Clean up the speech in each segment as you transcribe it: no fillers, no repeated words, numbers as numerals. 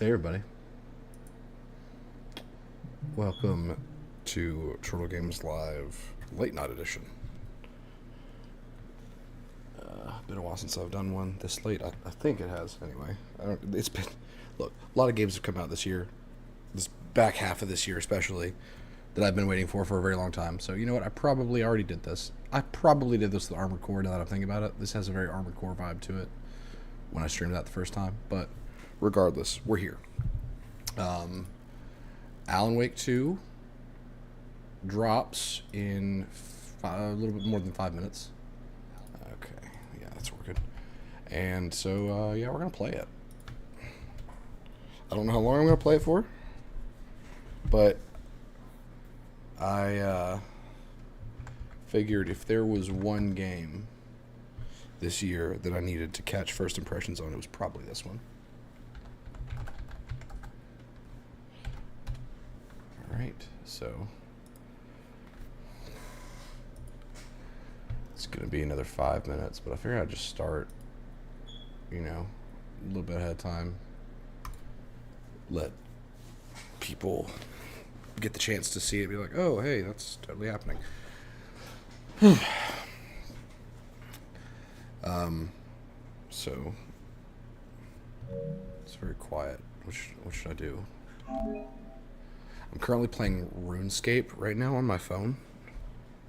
Hey everybody, welcome to Chortle Games Live Late Night Edition. Been a while since I've done one this late. I think it has anyway. It's been look. A lot of games have come out this year, this back half of this year especially, that I've been waiting for a very long time. So you know what? I probably already did this. I probably did this with Armored Core. Now that I'm thinking about it, this has a very Armored Core vibe to it when I streamed that the first time. But regardless, we're here. Alan Wake 2 drops in a little bit more than 5 minutes. Okay, yeah, that's working. And so, yeah, we're going to play it. I don't know how long I'm going to play it for, but I figured if there was one game this year that I needed to catch first impressions on, it was probably this one. Alright, so it's going to be another 5 minutes, but I figured I'd just start, you know, a little bit ahead of time. Let people get the chance to see it, be like, oh, hey, that's totally happening. So it's very quiet. What should I do? I'm currently playing RuneScape right now on my phone.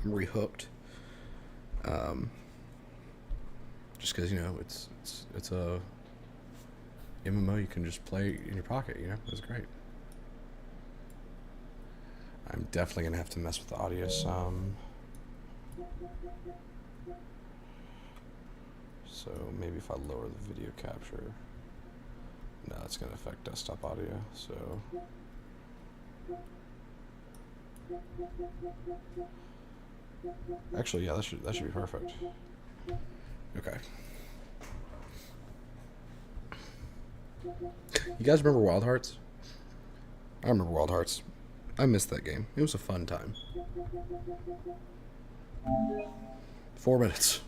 I'm rehooked. Just because, you know, it's a MMO you can just play in your pocket, you know? It's great. I'm definitely going to have to mess with the audio some. So maybe if I lower the video capture. No, it's going to affect desktop audio, so... Actually, yeah, that should be perfect. Okay. You guys remember Wild Hearts? I remember Wild Hearts. I missed that game. It was a fun time. 4 minutes.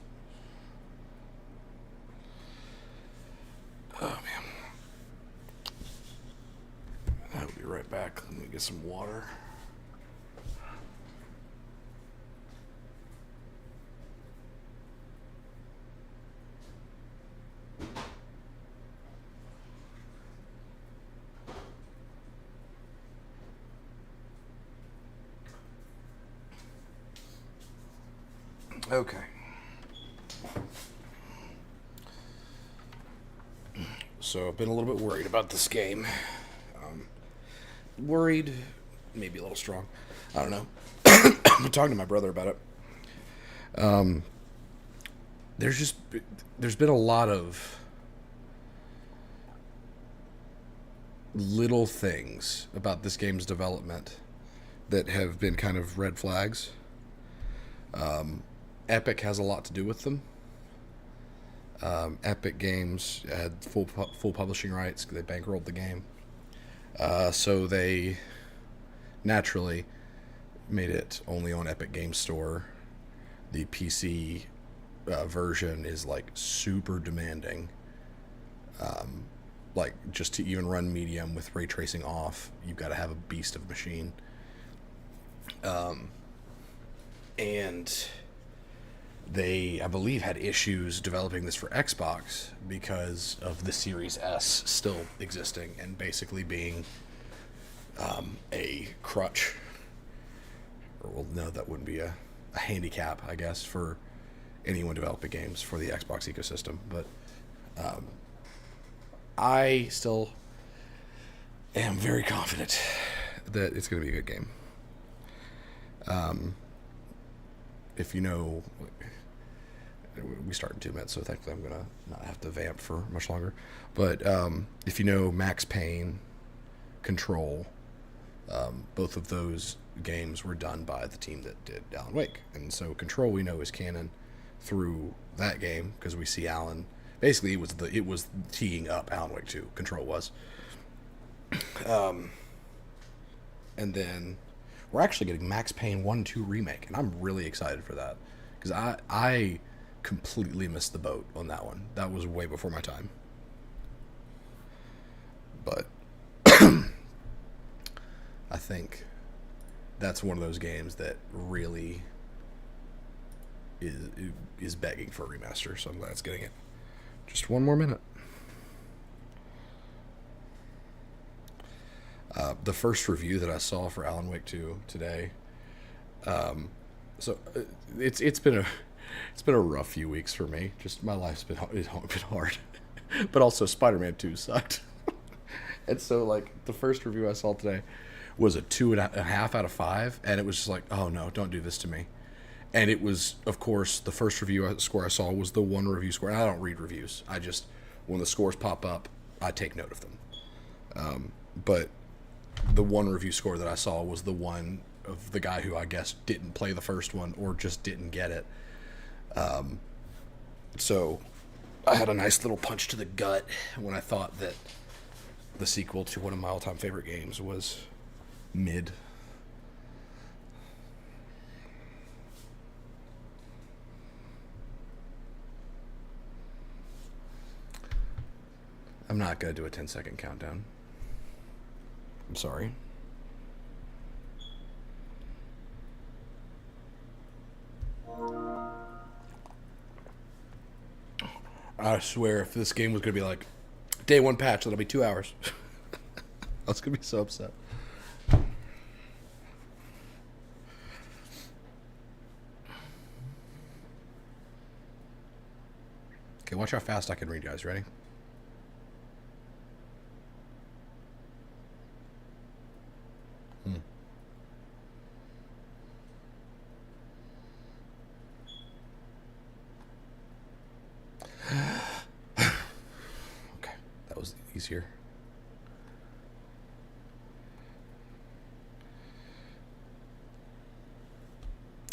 Oh man. I'll be right back. Let me get some water. Okay. So I've been a little bit worried about this game. Worried, maybe a little strong. I don't know. I'm talking to my brother about it. There's been a lot of little things about this game's development that have been kind of red flags. Epic has a lot to do with them. Epic Games had full publishing rights. They bankrolled the game. So they naturally made it only on Epic Games Store. The PC version is like super demanding. Like just to even run medium with ray tracing off, you've got to have a beast of a machine. And they, I believe, had issues developing this for Xbox because of the Series S still existing and basically being a crutch. Or, well, no, that wouldn't be a handicap, I guess, for anyone developing games for the Xbox ecosystem. But I still am very confident that it's going to be a good game. If you know, we start in 2 minutes, so thankfully I'm gonna not have to vamp for much longer. But if you know Max Payne, Control, both of those games were done by the team that did Alan Wake, and so Control we know is canon through that game because we see Alan. Basically, it was teeing up Alan Wake 2. Control was, and then we're actually getting Max Payne 1-2 remake, and I'm really excited for that because I completely missed the boat on that one. That was way before my time. But I think that's one of those games that really is begging for a remaster. So I'm glad it's getting it. Just one more minute. The first review that I saw for Alan Wake 2 today. So it's been a rough few weeks for me. Just my life's been hard, but also Spider-Man 2 sucked. And so like the first review I saw today was a 2.5 out of 5, and it was just like, oh no, don't do this to me. And it was, of course, the first review score I saw was the one review score. And I don't read reviews. I just, when the scores pop up, I take note of them. But the one review score that I saw was the one of the guy who I guess didn't play the first one or just didn't get it. So I had a nice little punch to the gut when I thought that the sequel to one of my all-time favorite games was mid. I'm not going to do a 10-second countdown. I'm sorry. I swear, if this game was going to be like, day one patch, that'll be 2 hours. I was going to be so upset. Okay, watch how fast I can read, guys. Ready? Okay, that was easier.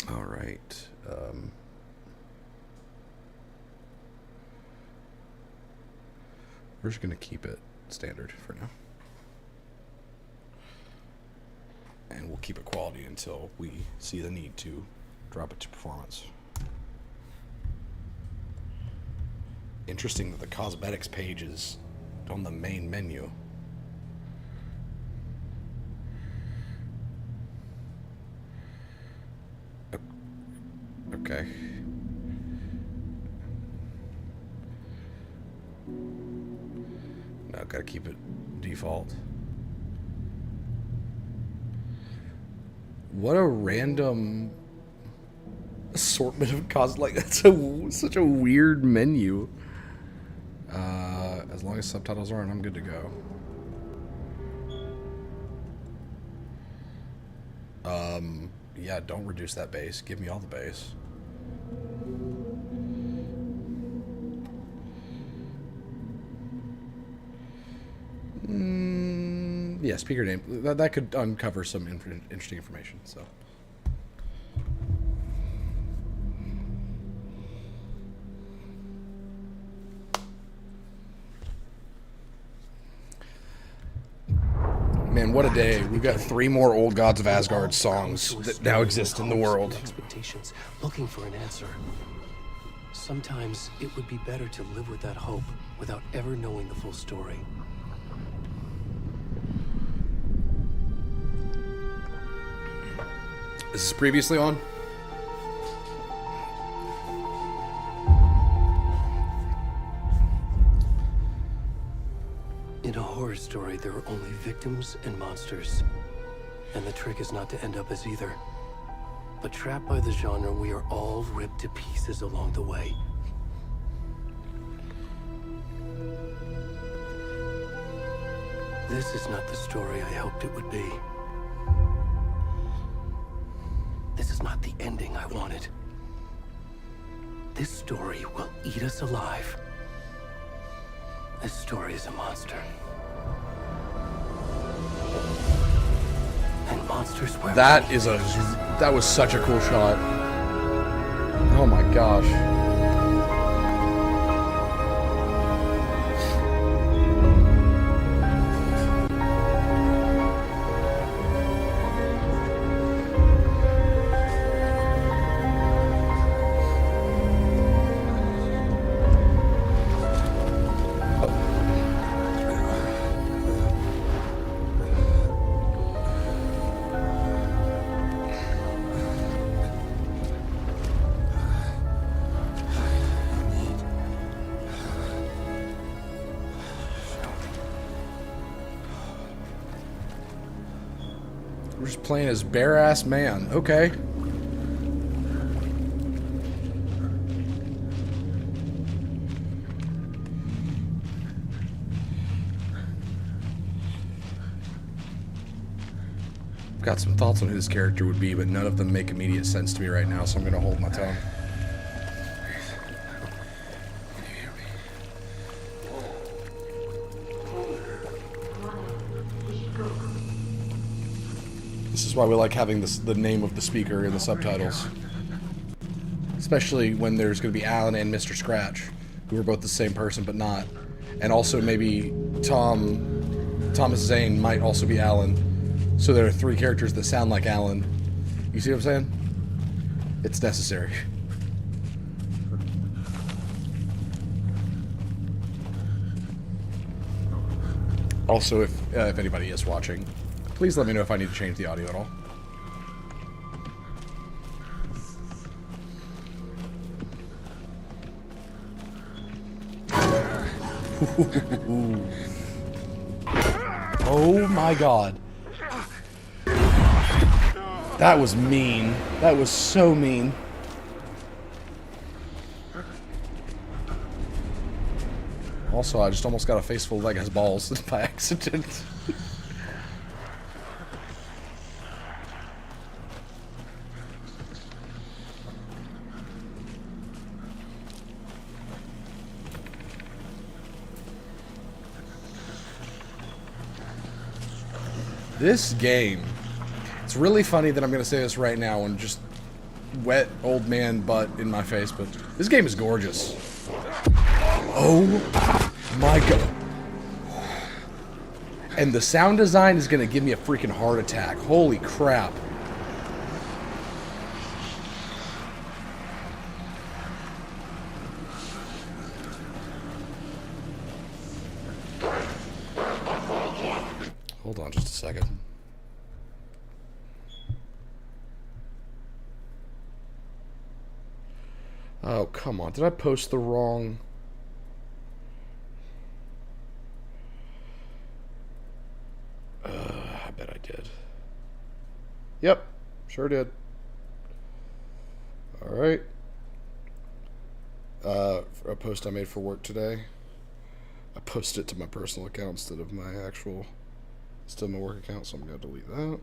All right. We're just going to keep it standard for now. And we'll keep it quality until we see the need to drop it to performance. Interesting that the cosmetics page is on the main menu. Okay. Now gotta keep it default. What a random assortment of like that's such a weird menu. As long as subtitles are on, I'm good to go. Yeah, don't reduce that bass. Give me all the bass. Yeah, speaker name. That could uncover some interesting information, so. Man, what a day. We've got 3 more Old Gods of Asgard songs that now exist in the world. Expectations, looking for an answer. Sometimes it would be better to live with that hope without ever knowing the full story. Is this previously on? In a horror story, there are only victims and monsters. And the trick is not to end up as either. But trapped by the genre, we are all ripped to pieces along the way. This is not the story I hoped it would be. This is not the ending I wanted. This story will eat us alive. This story is a monster. And monsters were. That was such a cool shot. Oh my gosh. We're just playing as bare-ass man. Okay. Got some thoughts on who this character would be, but none of them make immediate sense to me right now, so I'm going to hold my tongue. This is why we like having the name of the speaker in the subtitles. Especially when there's going to be Alan and Mr. Scratch, who are both the same person but not. And also maybe Thomas Zane might also be Alan. So there are 3 characters that sound like Alan. You see what I'm saying? It's necessary. Also, if anybody is watching, please let me know if I need to change the audio at all. Oh my god. That was mean. That was so mean. Also, I just almost got a face full of that guy's balls by accident. This game, it's really funny that I'm going to say this right now and just wet old man butt in my face, but this game is gorgeous. Oh my god. And the sound design is going to give me a freaking heart attack. Holy crap. Hold on just a second. Oh, come on. Did I post the wrong... I bet I did. Yep, sure did. Alright. A post I made for work today. I posted it to my personal account instead of my actual... Still my work account, so I'm going to delete that.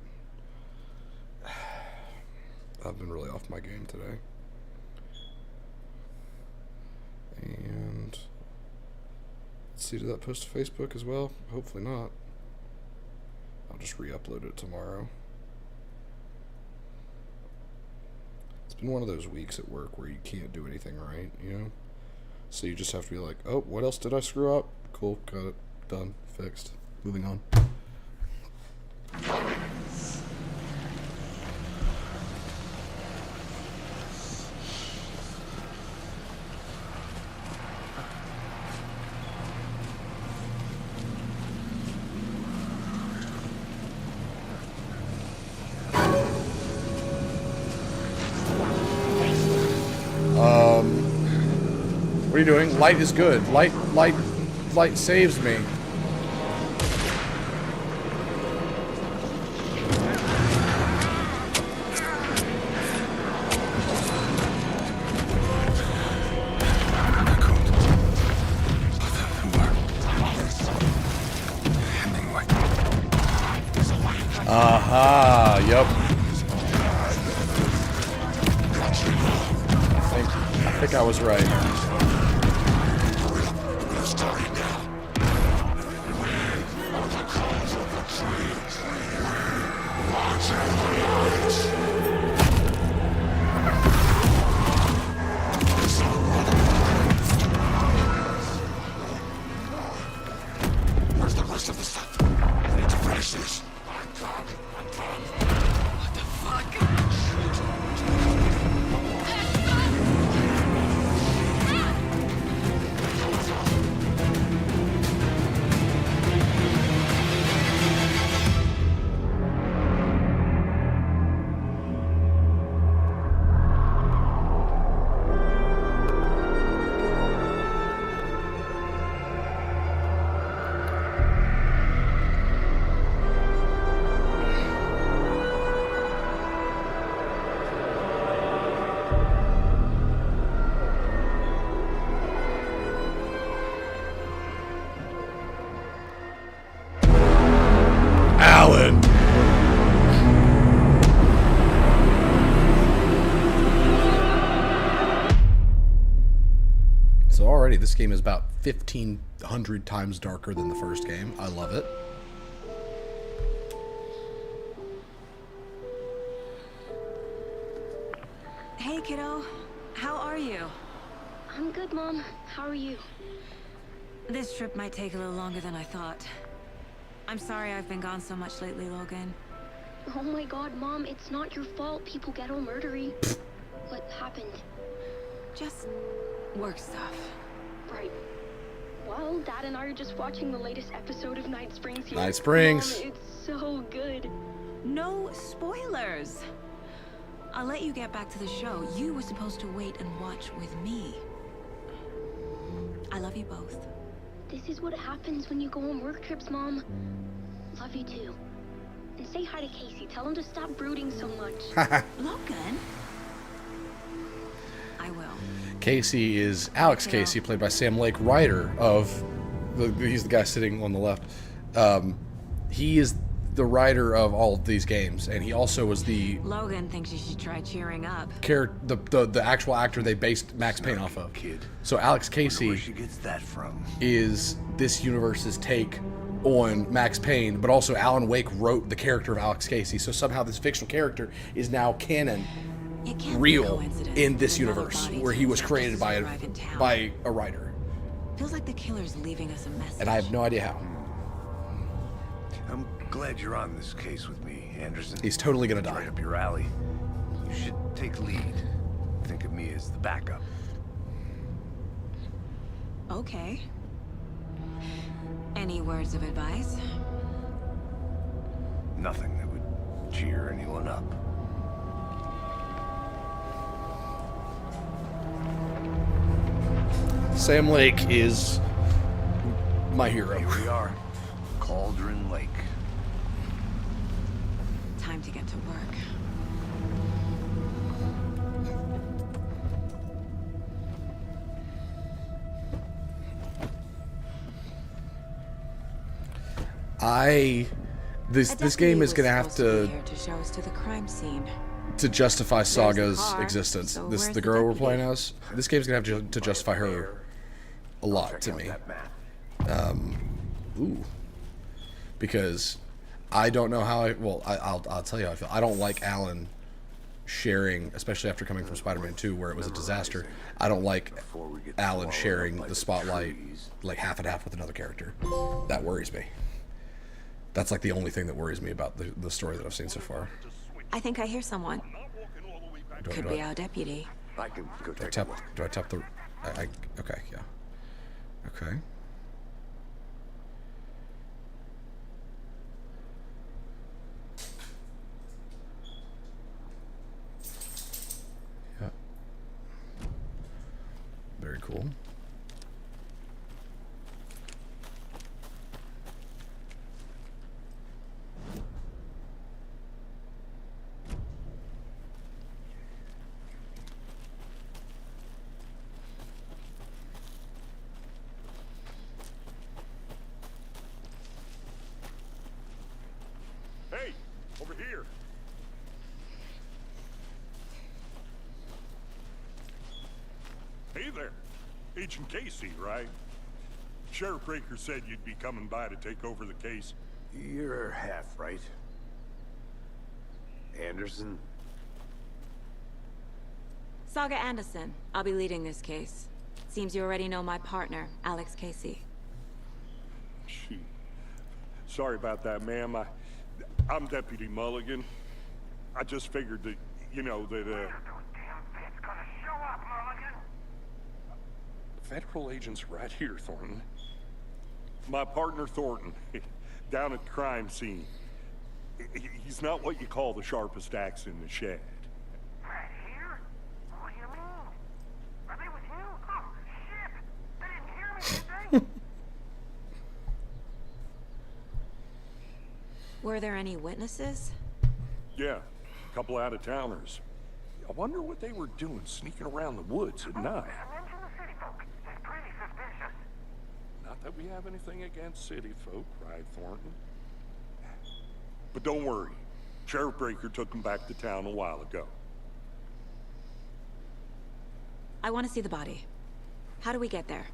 I've been really off my game today. And... Let's see, did that post to Facebook as well? Hopefully not. I'll just re-upload it tomorrow. It's been one of those weeks at work where you can't do anything right, you know? So you just have to be like, oh, what else did I screw up? Cool, got it, done, fixed, moving on. What are you doing? Light is good. Light saves me. Aha, yep. I think I was right. Where's the rest of the stuff? I need to finish this. What the fuck? already, this game is about 1,500 times darker than the first game. I love it. Hey, kiddo. How are you? I'm good, Mom. How are you? This trip might take a little longer than I thought. I'm sorry I've been gone so much lately, Logan. Oh my god, Mom, it's not your fault people get all murdery. What happened? Just work stuff. Right. Well, Dad and I are just watching the latest episode of Night Springs here. Night Springs. Mom, it's so good. No spoilers. I'll let you get back to the show. You were supposed to wait and watch with me. I love you both. This is what happens when you go on work trips, Mom. Love you too. And say hi to Casey. Tell him to stop brooding so much. Logan? I will. Casey is Alex Casey, played by Sam Lake, writer of... he's the guy sitting on the left. He is the writer of all of these games, and he also was the... Logan thinks you should try cheering up. The actual actor they based Max Payne off of. Kid. So Alex Where Casey she gets that from? is this universe's take on Max Payne, but also Alan Wake wrote the character of Alex Casey, so somehow this fictional character is now canon, It can't be a real coincidence in this that another universe, body where he was just created by arrived in town. a writer, Feels like the killer's leaving us a message. and I have no idea how. I'm glad you're on this case with me, Anderson. He's totally gonna It's die. right up your alley. You should take lead. Think of me as the backup. Okay. Any words of advice? Nothing that would cheer anyone up. Sam Lake is my hero. Here we are. Cauldron Lake. Time to get to work. This game is gonna have to show us to the crime scene. justify Saga's car, existence. so This where's the the girl we're deputy? playing as. This game's gonna have to justify her a lot Check to out me. that map. Ooh, because I don't know how I'll tell you how I feel. I don't like Alan sharing, especially after coming from Spider-Man 2, where it was a disaster. I don't like Alan sharing the spotlight like half and half with another character. That worries me. That's like the only thing that worries me about the story that I've seen so far. I think I hear someone. Do I- Could do be I- our deputy. I can go Do I take a tap? look. Do I tap the? Okay, yeah. Okay. Yeah. Very cool. Hey, over here. Hey there. Agent Casey, right? Sheriff Breaker said you'd be coming by to take over the case. You're half right. Anderson? Saga Anderson. I'll be leading this case. Seems you already know my partner, Alex Casey. Shoot. Sorry about that, ma'am. I'm Deputy Mulligan. I just figured that, Federal agent's right here, Thornton. My partner, Thornton, down at the crime scene. He's not what you call the sharpest axe in the shed. Right here? What do you mean? Are they with you? Oh, shit! They didn't hear me, did they? Were there any witnesses? Yeah, a couple out-of-towners. I wonder what they were doing sneaking around the woods at night. Mention the city folk. It's pretty suspicious. Not that we have anything against city folk, right, Thornton? But don't worry. Sheriff Breaker took them back to town a while ago. I want to see the body. How do we get there?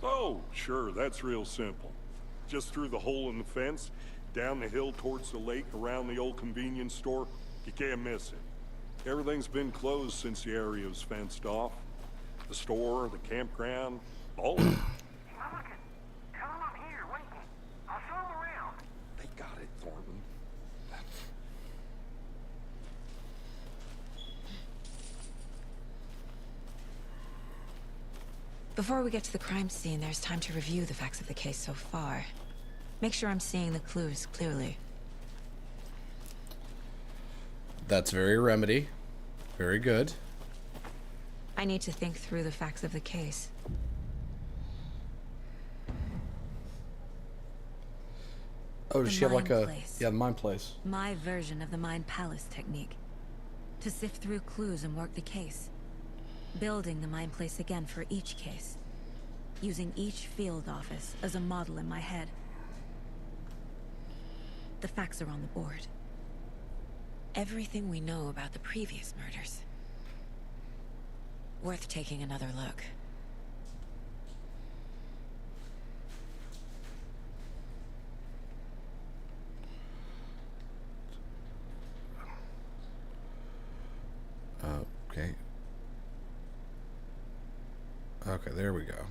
Oh, sure, that's real simple. Just through the hole in the fence, down the hill towards the lake, around the old convenience store. You can't miss it. Everything's been closed since the area was fenced off. The store, the campground, all of it. He's not looking. Tell him I'm here, waiting. I'll show him around. They got it, Thornton. Before we get to the crime scene, there's time to review the facts of the case so far. Make sure I'm seeing the clues clearly. That's very Remedy. Very good. I need to think through the facts of the case. Oh, does The she have like mind a... place. Yeah, the mind place. My version of the Mind Palace technique. To sift through clues and work the case. Building the Mind Place again for each case. Using each field office as a model in my head. The facts are on the board. Everything we know about the previous murders. Worth taking another look. Okay. Okay, there we go.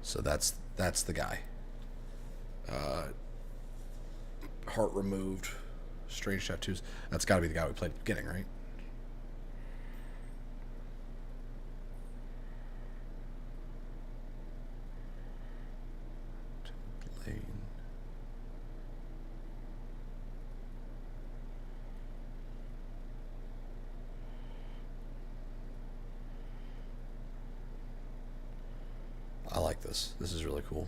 So that's the guy. Heart removed, strange tattoos. That's got to be the guy we played at the beginning, right? Lane. I like this. This is really cool.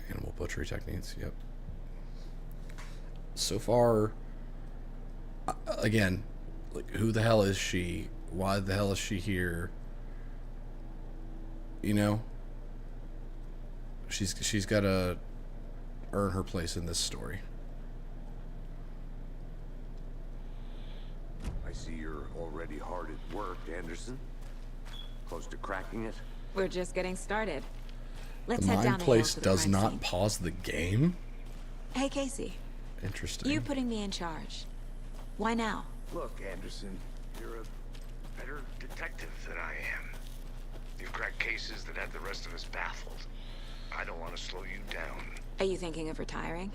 Animal butchery techniques, yep. So far, again, like, who the hell is she? Why the hell is she here? You know? She's got to earn her place in this story. I see you're already hard at work, Anderson. Close to cracking it. We're just getting started. Let's The head down mind the place hill to the does crime not scene. pause the game? Hey, Casey. Interesting. You putting me in charge. Why now? Look, Anderson, you're a better detective than I am. You've cracked cases that had the rest of us baffled. I don't want to slow you down. Are you thinking of retiring?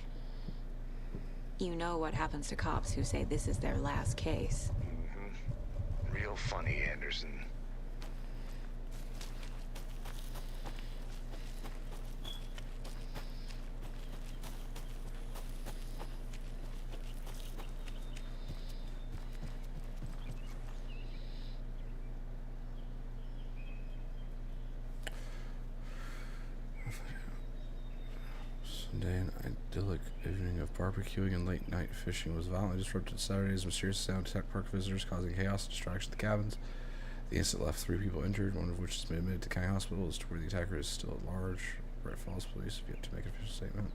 You know what happens to cops who say this is their last case. Real funny, Anderson. Sunday, an idyllic evening of barbecuing and late night fishing was violently disrupted Saturday's mysterious sound attacked park visitors, causing chaos and distraction at the cabins. The incident left 3 people injured, one of which has been admitted to county hospital. As to where the attacker is still at large, Brett Falls police have yet to make an official statement.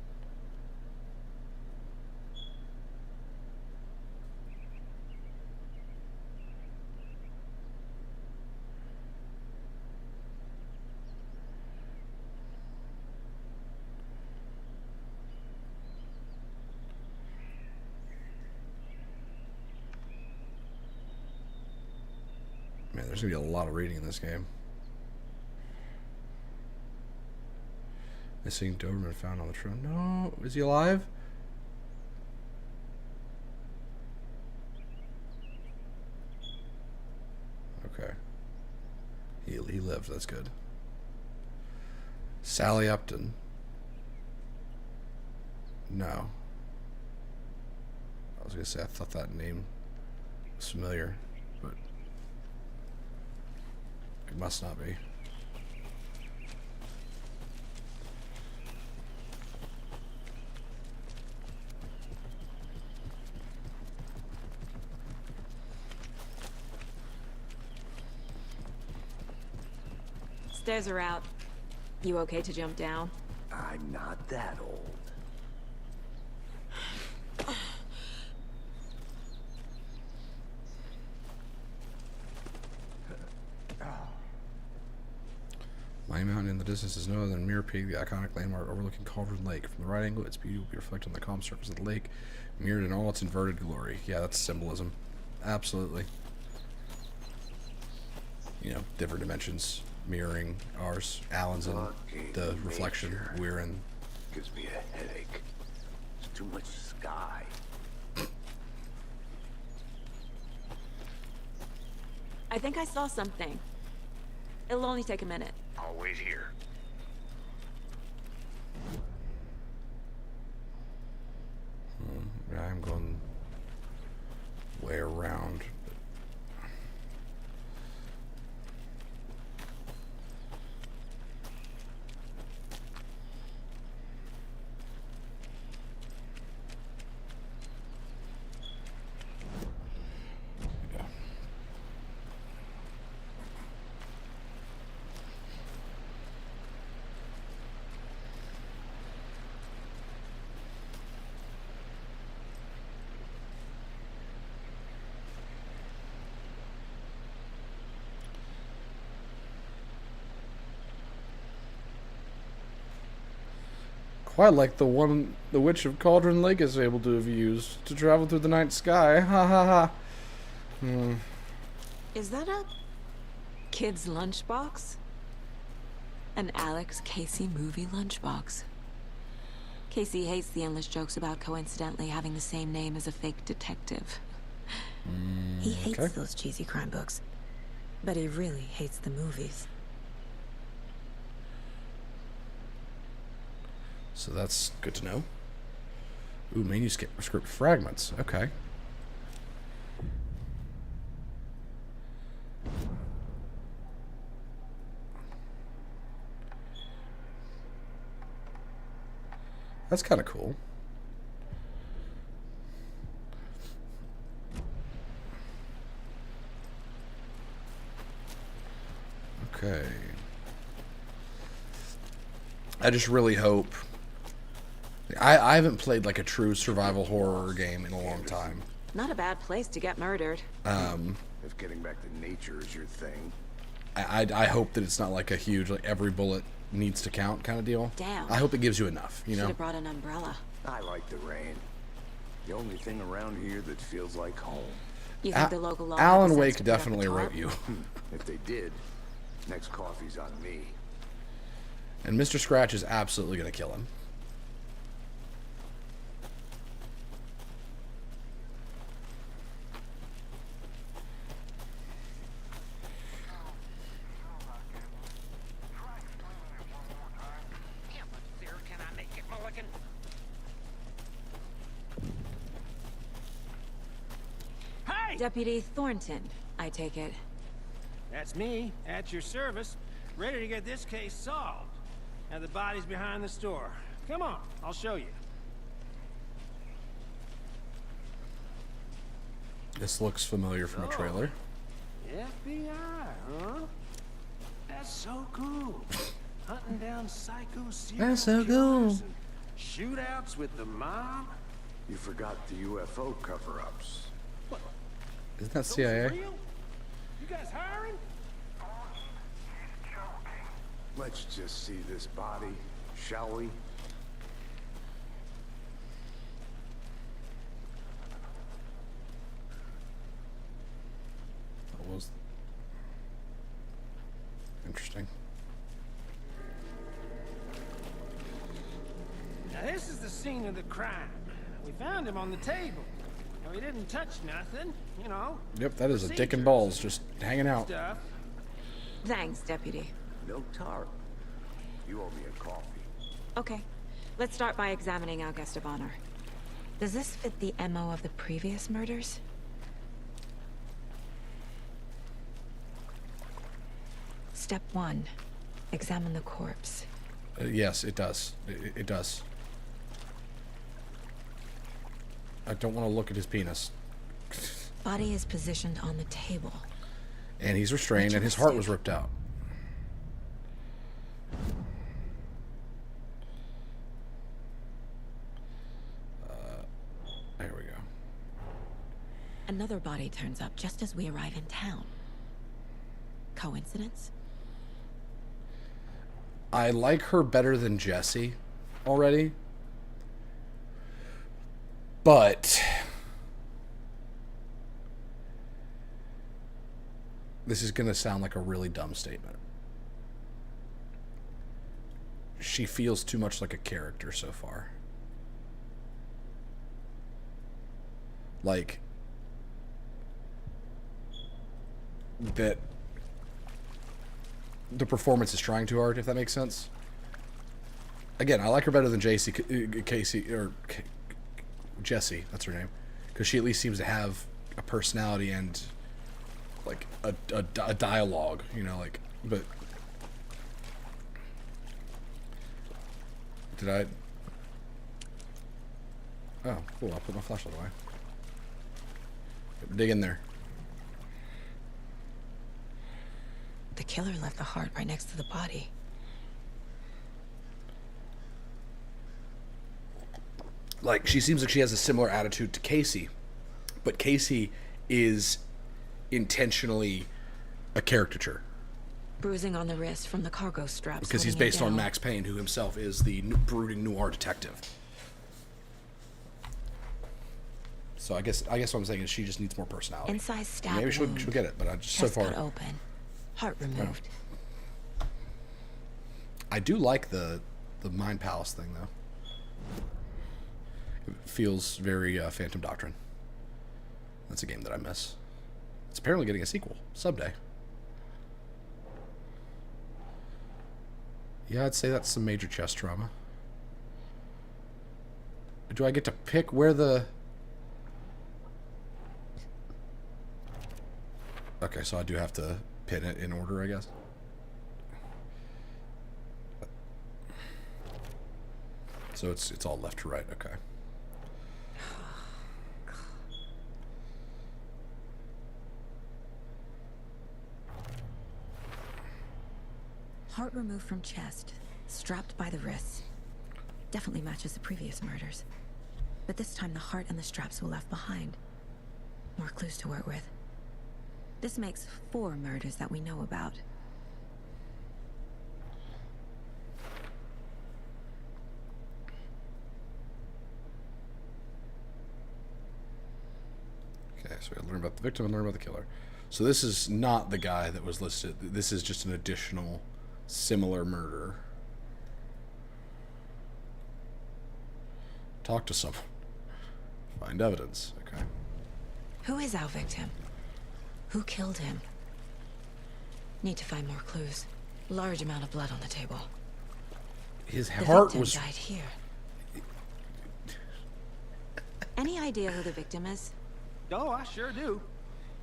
Man, there's gonna be a lot of reading in this game. Missing Doberman found on the trail. No, is he alive? Okay. He lived, that's good. Sally Upton. No. I was gonna say I thought that name was familiar, but it must not be. Stairs are out. You okay to jump down? I'm not that old. My Mountain in the distance is no other than Mirror Peak, the iconic landmark overlooking Cauldron Lake. From the right angle, its beauty will be reflected on the calm surface of the lake, mirrored in all its inverted glory. Yeah, that's symbolism. Absolutely. You know, different dimensions mirroring ours. Alan's in the reflection. We're in. Gives me a headache. It's too much sky. I think I saw something. It'll only take a minute. I'll wait here. I'm going way around. Yeah. Quite like the one the Witch of Cauldron Lake is able to have used to travel through the night sky. Ha ha ha. Is that a kid's lunchbox? An Alex Casey movie lunchbox. Casey hates the endless jokes about coincidentally having the same name as a fake detective. He hates okay. those cheesy crime books, but he really hates the movies. So that's good to know. Ooh, manuscript fragments. Okay. That's kind of cool. Okay. I just really hope... I haven't played like a true survival horror game in a long time. Not a bad place to get murdered. If getting back to nature is your thing. I hope that it's not like a huge, like every bullet needs to count kind of deal. Damn. I hope it gives you enough, you Should know? have brought an umbrella. I like the rain. The only thing around here that feels like home. You think the local law Alan office Wake has to put up a definitely tarp? wrote you. If they did, next coffee's on me. And Mr. Scratch is absolutely going to kill him. Can I make it, Mulligan? Hey! Deputy Thornton, I take it. That's me, at your service, ready to get this case solved. Now the body's behind the store. Come on, I'll show you. This looks familiar from a trailer. FBI, huh? That's so cool. Hunting down psycho serial That's so killers cool. and shootouts with the mob. You forgot the UFO cover-ups. Isn't that Those CIA? real? You guys hiring? Let's just see this body, shall we? That was interesting. Now this is the scene of the crime. We found him on the table. Now he didn't touch nothing, you know. Yep, that is a dick and procedures balls just hanging out. Stuff. Thanks, Deputy. No tarp. You owe me a coffee. Okay, let's start by examining our guest of honor. Does this fit the MO of the previous murders? Step 1. Examine the corpse. Yes, it does. It does. I don't want to look at his penis. Body is positioned on the table. And he's restrained, and his heart was ripped out. Another body turns up just as we arrive in town. Coincidence? I like her better than Jesse already. But this is going to sound like a really dumb statement. She feels too much like a character so far. Like, that the performance is trying too hard, if that makes sense. Again, I like her better than Jessie, that's her name, because she at least seems to have a personality and like a dialogue, you know, like. But did I? Oh, cool! I'll put my flashlight away. Dig in there. The killer left the heart right next to the body. Like, she seems like she has a similar attitude to Casey, but Casey is intentionally a caricature. Bruising on the wrist from the cargo straps. Because he's based on Max Payne, who himself is the brooding noir detective. So I guess what I'm saying is she just needs more personality. Incised stab Maybe she'll wound. get it, but I just so Chest far cut open. Heart removed. I do like the Mind Palace thing though. It feels very Phantom Doctrine. That's a game that I miss. It's apparently getting a sequel someday. Yeah, I'd say that's some major chest trauma. Do I get to pick where the... Okay, so I do have to pin it in order, I guess. So it's all left to right, okay. Heart removed from chest, strapped by the wrists. Definitely matches the previous murders. But this time the heart and the straps were left behind. More clues to work with. This makes 4 murders that we know about. Okay, so we learn about the victim and learn about the killer. So this is not the guy that was listed. This is just an additional similar murder. Talk to someone. Find evidence. Okay. Who is our victim? Who killed him? Need to find more clues. Large amount of blood on the table. His The heart victim was... died here. Any idea who the victim is? Oh, I sure do.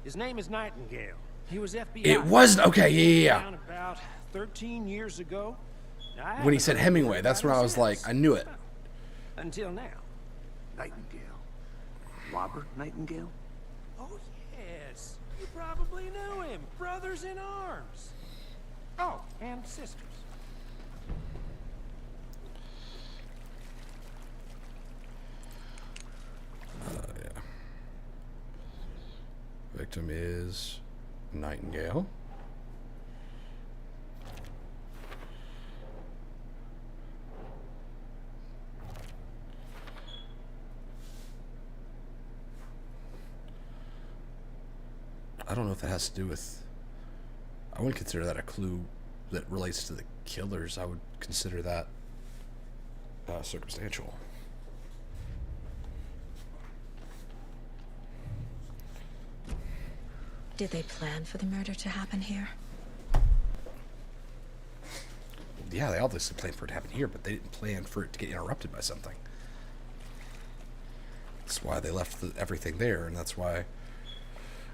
His name is Nightingale. He was FBI. It was... Okay, yeah. Down about 13 years ago. When he said Hemingway, that's when I was like, I knew it. Until now. Nightingale. Robert Nightingale? Oh, yes. You probably knew him. Brothers in arms. Oh, and sisters. Yeah. Victim is Nightingale. I don't know if that has to do with... I wouldn't consider that a clue that relates to the killers. I would consider that circumstantial. Did they plan for the murder to happen here? Yeah, they obviously planned for it to happen here, but they didn't plan for it to get interrupted by something. That's why they left everything there, and that's why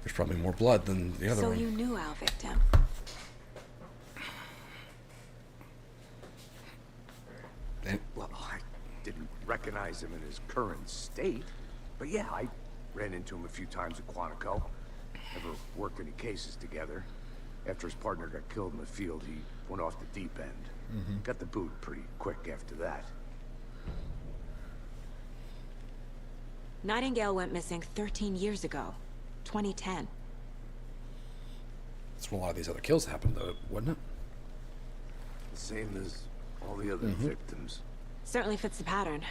there's probably more blood than the other So one. you knew our victim. And Well, I didn't recognize him in his current state. But yeah, I ran into him a few times at Quantico. Never worked any cases together. After his partner got killed in the field, he went off the deep end. Got the boot pretty quick after that. Nightingale went missing 13 years ago. 2010. That's when a lot of these other kills happened, though, wasn't it? The same as all the other victims. Certainly fits the pattern.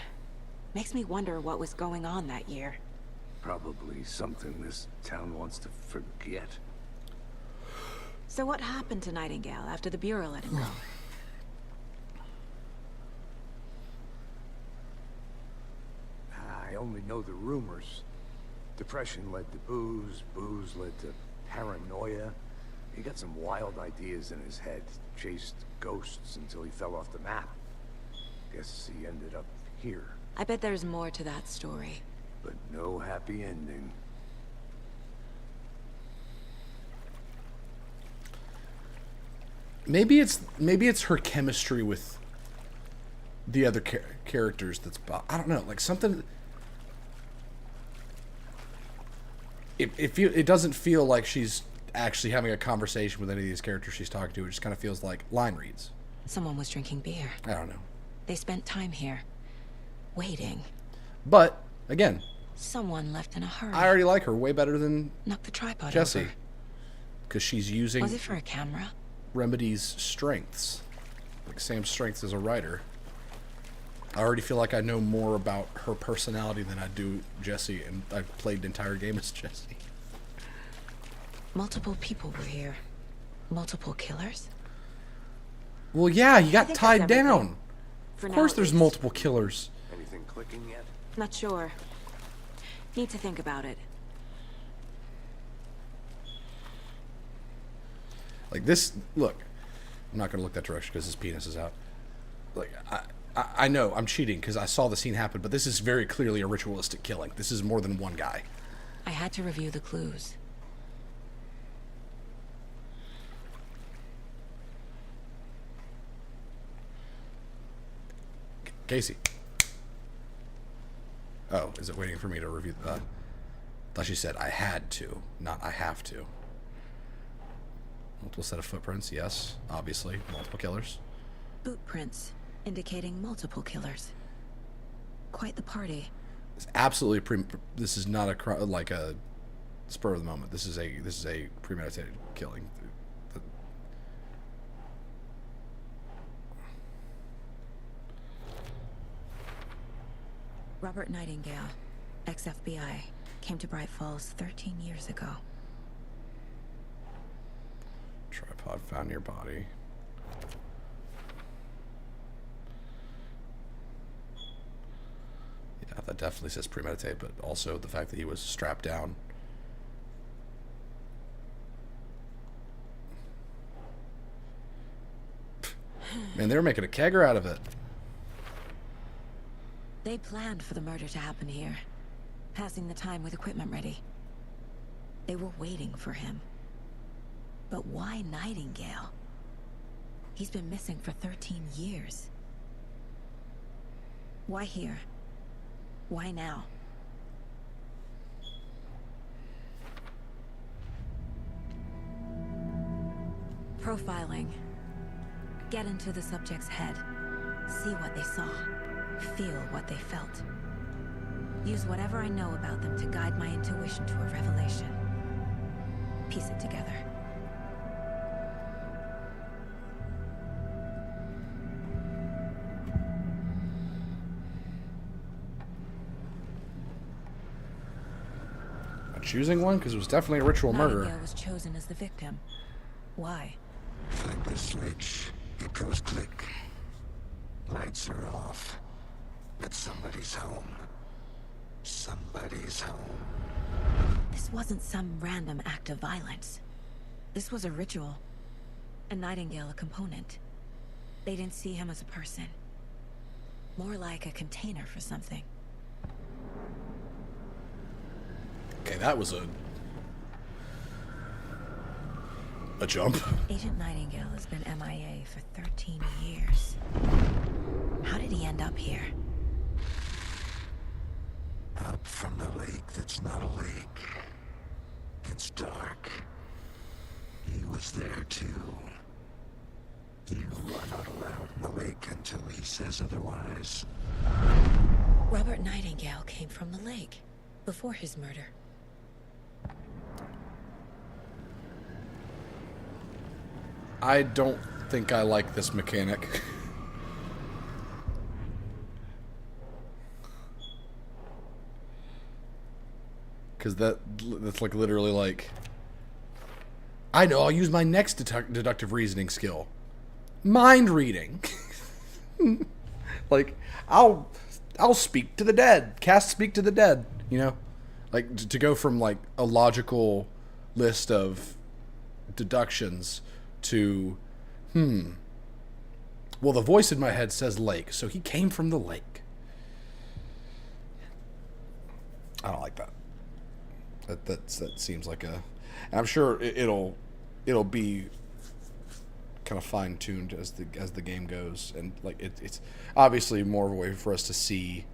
Makes me wonder what was going on that year. Probably something this town wants to forget. So what happened to Nightingale after the Bureau let him go? I only know the rumors. Depression led to booze, booze led to paranoia. He got some wild ideas in his head, chased ghosts until he fell off the map. Guess he ended up here, I bet there's more to that story. but no happy ending. Maybe it's her chemistry with the other characters that's... I don't know, like something... It doesn't feel like she's actually having a conversation with any of these characters she's talking to. It just kind of feels like line reads. Someone was drinking beer. I don't know. They spent time here, waiting. But, again, Someone left in a hurry. I already like her way better than Knocked the tripod Jesse. over. Because she's using Was it for a camera? Remedy's strengths. Like Sam's strengths as a writer. I already feel like I know more about her personality than I do Jesse, and I've played the entire game as Jesse. Multiple people were here. Multiple killers? Well, yeah, you got think tied that's everything. down. For Of now, course at there's least. multiple killers. Anything clicking yet? Not sure. Need to think about it. Like this, look, I'm not going to look that direction because his penis is out. Like, I know I'm cheating because I saw the scene happen, but this is very clearly a ritualistic killing. This is more than one guy. I had to review the clues. Casey. Oh, is it waiting for me to review that? Thought she said I had to, not I have to. Multiple set of footprints, yes, obviously. Multiple killers. Boot prints, indicating multiple killers. Quite the party. It's absolutely this is not like a spur of the moment. This is a premeditated killing. Robert Nightingale, ex-FBI, came to Bright Falls 13 years ago. Tripod found near body. Yeah, that definitely says premeditate, but also the fact that he was strapped down. Man, they were making a kegger out of it. They planned for the murder to happen here, passing the time with equipment ready. They were waiting for him. But why Nightingale? He's been missing for 13 years. Why here? Why now? Profiling. Get into the subject's head. See what they saw. Feel what they felt. Use whatever I know about them to guide my intuition to a revelation. Piece it together. Choosing one? Because it was definitely a ritual murder. Nightingale was chosen as the victim. Why? Flip the switch. It goes click. Lights are off. But somebody's home. Somebody's home. This wasn't some random act of violence. This was a ritual. And Nightingale a component. They didn't see him as a person. More like a container for something. Okay, that was a jump. Agent Nightingale has been MIA for 13 years. How did he end up here? Up from the lake that's not a lake. It's dark. He was there too. You are not allowed in the lake until he says otherwise. Robert Nightingale came from the lake before his murder. I don't think I like this mechanic. Because that's like literally like, I know, I'll use my next deductive reasoning skill. Mind reading. Like, I'll speak to the dead. Cast speak to the dead, you know? Like, to go from like a logical list of deductions to, well, the voice in my head says lake, so he came from the lake. I don't like that. That seems like a, and I'm sure it'll be kind of fine tuned as the game goes, and like it's obviously more of a way for us to see,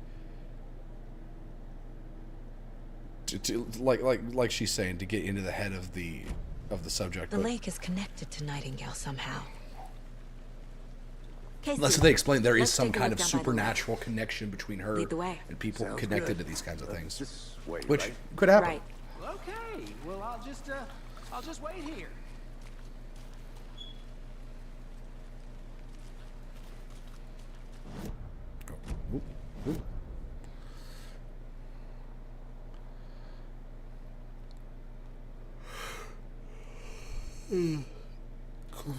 to like she's saying, to get into the head of the subject. The lake is connected to Nightingale somehow. Casey, Unless they explain there is let's some take a kind look of down by the supernatural connection between her Lead the way. and people Sounds connected good. to these kinds of things, This way, which right? could happen. Right. Okay, well, I'll just wait here. Oop, oop. Cool.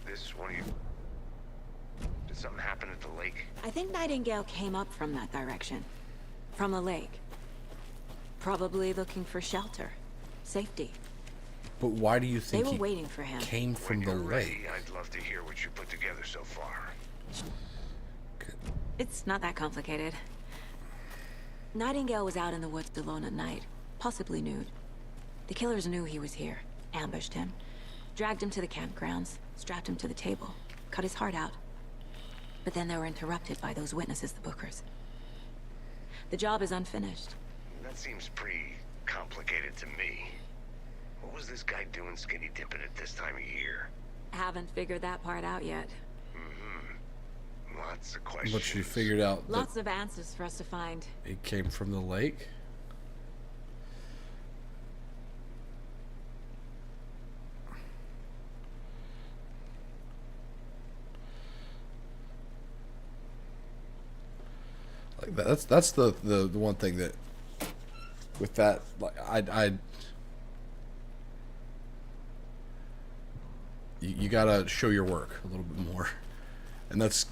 This one of you... Did something happen at the lake? I think Nightingale came up from that direction. From the lake. Probably looking for shelter. Safety. But why do you They think were he waiting for him. came from When the you're ready, lake? I'd love to hear what you put together so far. It's not that complicated. Nightingale was out in the woods alone at night, possibly nude. The killers knew he was here, ambushed him, dragged him to the campgrounds, strapped him to the table, cut his heart out. But then they were interrupted by those witnesses, the Bookers. The job is unfinished. That seems pretty complicated to me. What was this guy doing skinny dipping at this time of year? Haven't figured that part out yet. Lots of questions. But you figured out that Lots of answers for us to find. it came from the lake? Like that's the one thing that with that, like you gotta show your work a little bit more, and that's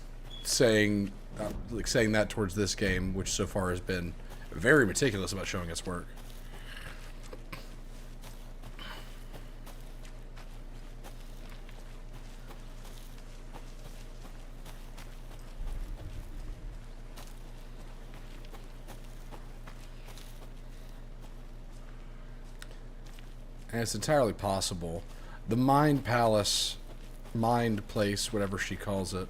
saying saying that towards this game, which so far has been very meticulous about showing its work. And it's entirely possible. The Mind Palace, Mind Place, whatever she calls it,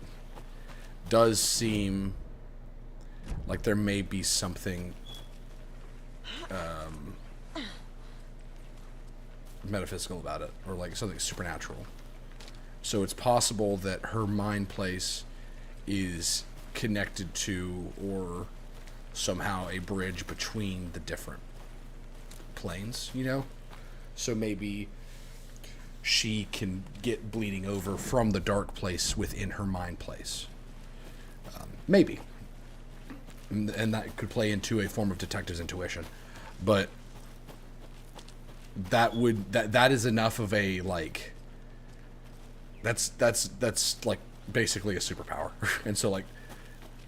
does seem like there may be something metaphysical about it, or like something supernatural. So it's possible that her mind place is connected to, or somehow a bridge between the different planes, you know? So maybe she can get bleeding over from the dark place within her mind place. Maybe. And that could play into a form of detective's intuition. But that is enough of a, like, that's like basically a superpower. And so, like,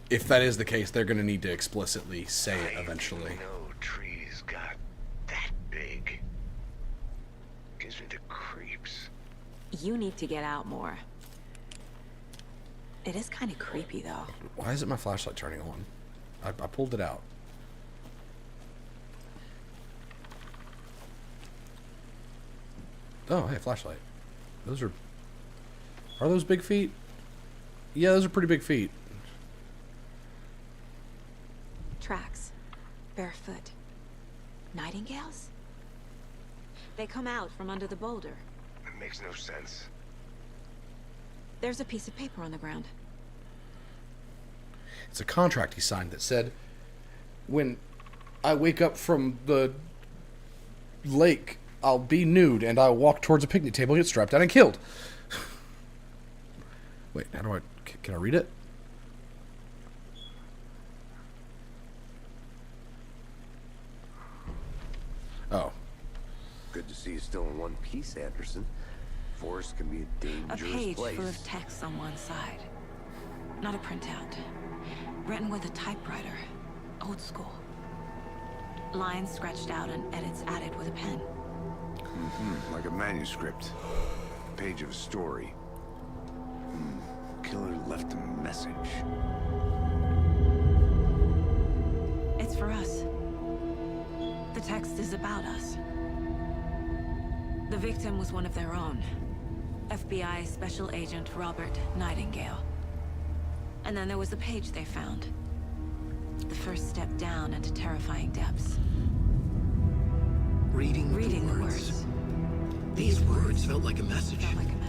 if that is the case, they're going to need to explicitly say it eventually. No trees got that big. Gives me the creeps. You need to get out more. It is kind of creepy, though. Why isn't my flashlight turning on? I pulled it out. Oh, hey, flashlight. Those are those big feet? Yeah, those are pretty big feet. Tracks. Barefoot. Nightingales? They come out from under the boulder. It makes no sense. There's a piece of paper on the ground. It's a contract he signed that said when I wake up from the lake, I'll be nude and I'll walk towards a picnic table, get strapped down and killed. Wait, how do I... Can I read it? Oh. Good to see you still in one piece, Anderson. Forest can be a A dangerous page place. full of text on one side. Not a printout. Written with a typewriter. Old school. Lines scratched out and edits added with a pen. Like a manuscript. Page of a story. Killer left a message. It's for us. The text is about us. The victim was one of their own. FBI Special Agent Robert Nightingale. And then there was the page they found. The first step down into terrifying depths. Reading Reading the words. These words felt like a message. Felt like a message.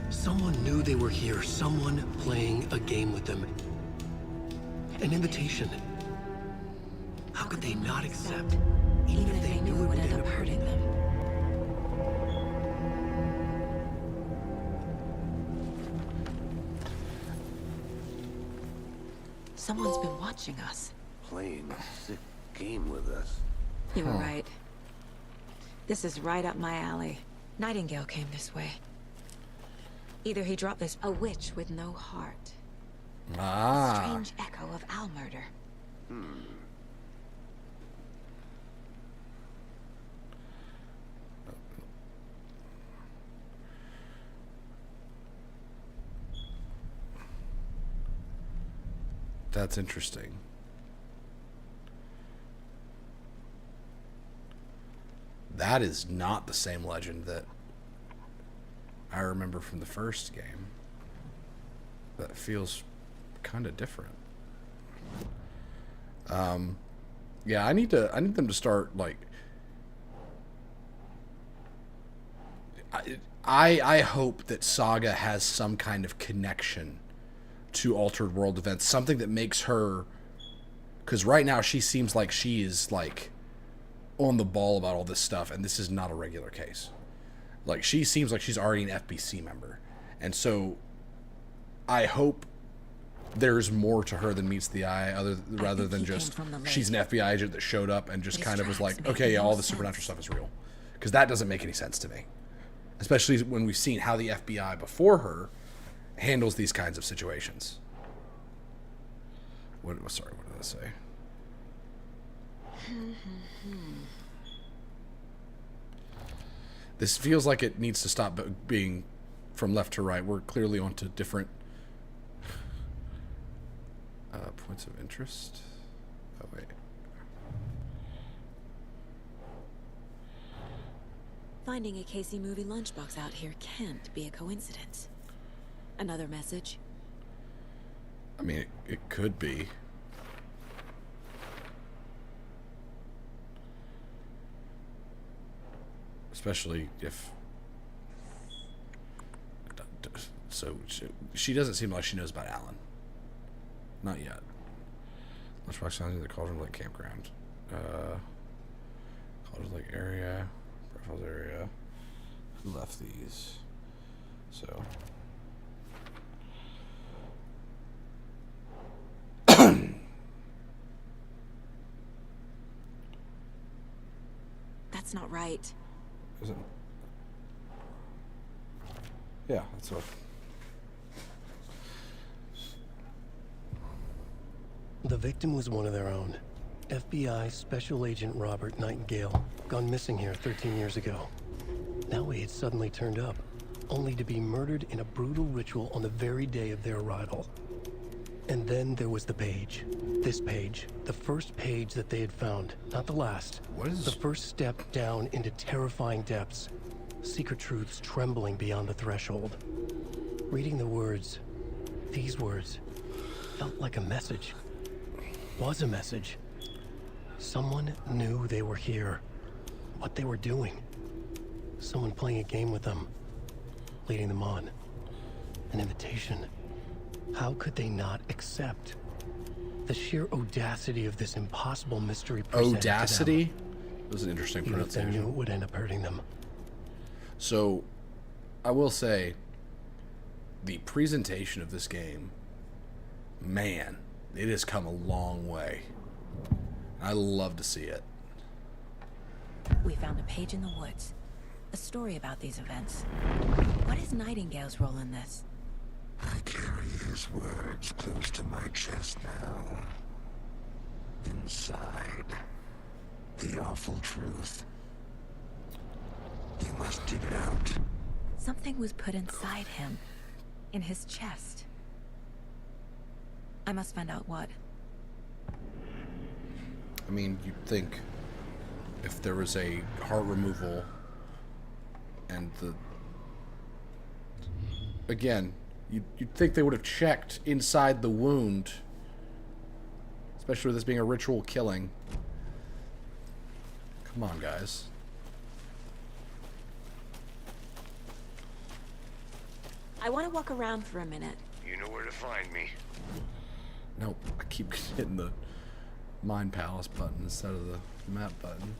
Someone knew they were here. Someone playing a game with them. An invitation. How could they not accept? Even if they knew it would end up hurting them. Someone's been watching us. Playing a sick game with us. You were right. This is right up my alley. Nightingale came this way. Either he dropped this... A witch with no heart. Ah. Strange echo of Al murder. That's interesting. That is not the same legend that I remember from the first game. That feels kind of different. Yeah, I need them to start like. I hope that Saga has some kind of connection to Altered World events, something that makes her, because right now she seems like she is like on the ball about all this stuff, and this is not a regular case. Like, she seems like she's already an FBC member, and so I hope there's more to her than meets the eye, rather than just she's an FBI agent that showed up and just kind of was like, okay, yeah, all the supernatural stuff is real, because that doesn't make any sense to me, especially when we've seen how the FBI before her handles these kinds of situations. Sorry, what did I say? This feels like it needs to stop being from left to right. We're clearly onto different points of interest. Oh, wait. Finding a Casey movie lunchbox out here can't be a coincidence. Another message? I mean, it could be. Especially if... So, she doesn't seem like she knows about Alan. Not yet. Lunchbox sounds in the Cauldron Lake campground. Cauldron Lake area. Profiles area. Who left these? So... That's not right. Is it? Yeah, that's what. The victim was one of their own. FBI Special Agent Robert Nightingale, gone missing here 13 years ago. Now he had suddenly turned up, only to be murdered in a brutal ritual on the very day of their arrival. And then there was the page. This page. The first page that they had found. Not the last. What is... The first step down into terrifying depths. Secret truths trembling beyond the threshold. Reading the words, these words, felt like a message. Was a message. Someone knew they were here. What they were doing. Someone playing a game with them. Leading them on. An invitation. How could they not accept? The sheer audacity of this impossible mystery presented to them, Audacity? That was an interesting even if they knew pronunciation. it would end up hurting them. So, I will say, the presentation of this game, man, it has come a long way. I love to see it. We found a page in the woods. A story about these events. What is Nightingale's role in this? I carry his words close to my chest now. Inside, the awful truth. You must dig it out. Something was put inside him. In his chest. I must find out what. I mean, you'd think if there was a heart removal and the... Again, you'd think they would have checked inside the wound. Especially with this being a ritual killing. Come on, guys. I want to walk around for a minute. You know where to find me. Nope, I keep hitting the Mind Palace button instead of the map button.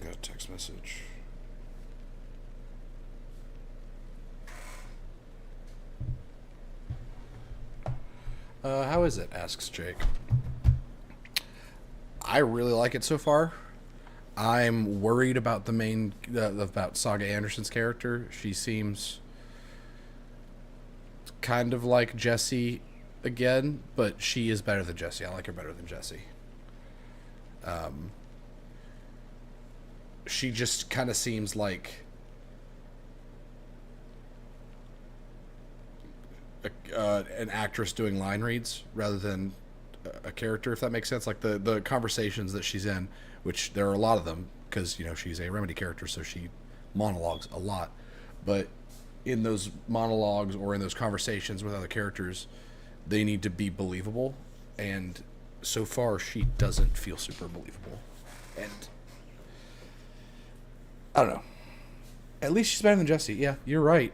Got a text message. How is it? Asks Jake. I really like it so far. I'm worried about the main, about Saga Anderson's character. She seems kind of like Jesse again, but she is better than Jesse. I like her better than Jesse. She just kind of seems like an actress doing line reads rather than a character, if that makes sense. Like the conversations that she's in, which there are a lot of them because, you know, she's a Remedy character, so she monologues a lot. But in those monologues or in those conversations with other characters, they need to be believable. And so far, she doesn't feel super believable. And I don't know. At least she's better than Jesse. Yeah, you're right.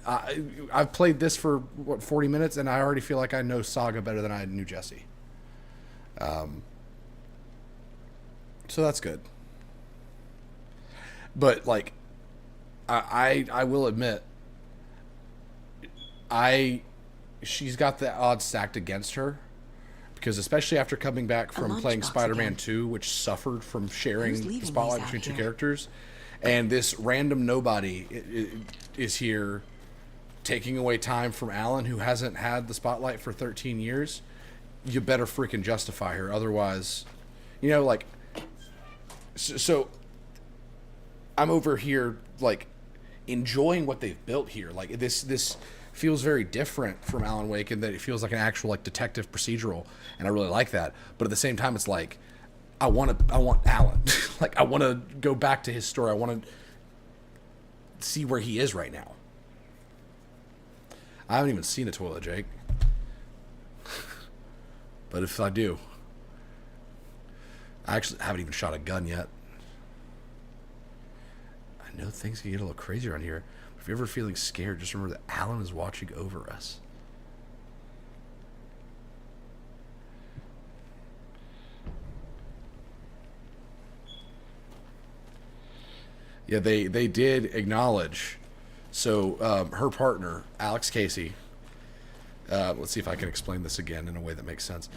I've played this for, 40 minutes, and I already feel like I know Saga better than I knew Jesse. So that's good. But, like, I will admit, she's got the odds stacked against her. Because especially after coming back from playing Spider-Man 2, which suffered from sharing the spotlight between two characters, and this random nobody is here taking away time from Alan, who hasn't had the spotlight for 13 years, you better freaking justify her. Otherwise, you know, like, so I'm over here, like, enjoying what they've built here. Like, this feels very different from Alan Wake in that it feels like an actual, like, detective procedural, and I really like that. But at the same time, it's like, I want Alan. Like, I want to go back to his story. I want to see where he is right now. I haven't even seen a toilet, Jake. But if I do, I actually haven't even shot a gun yet. I know things can get a little crazy around here. If you're ever feeling scared, just remember that Alan is watching over us. Yeah, they did acknowledge. So her partner, Alex Casey. Let's see if I can explain this again in a way that makes sense.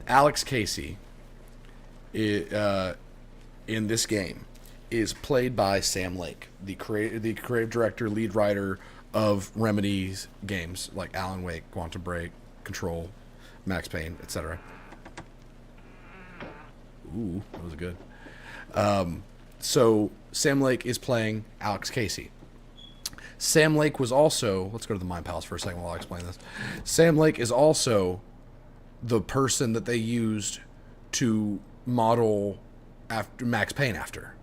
Alex Casey, in this game, is played by Sam Lake, the creative director, lead writer of Remedy's games like Alan Wake, Quantum Break, Control, Max Payne, etc. Ooh, that was good. So Sam Lake is playing Alex Casey. Sam Lake was also, let's go to the Mind Palace for a second while I explain this. Sam Lake is also the person that they used to model after Max Payne after.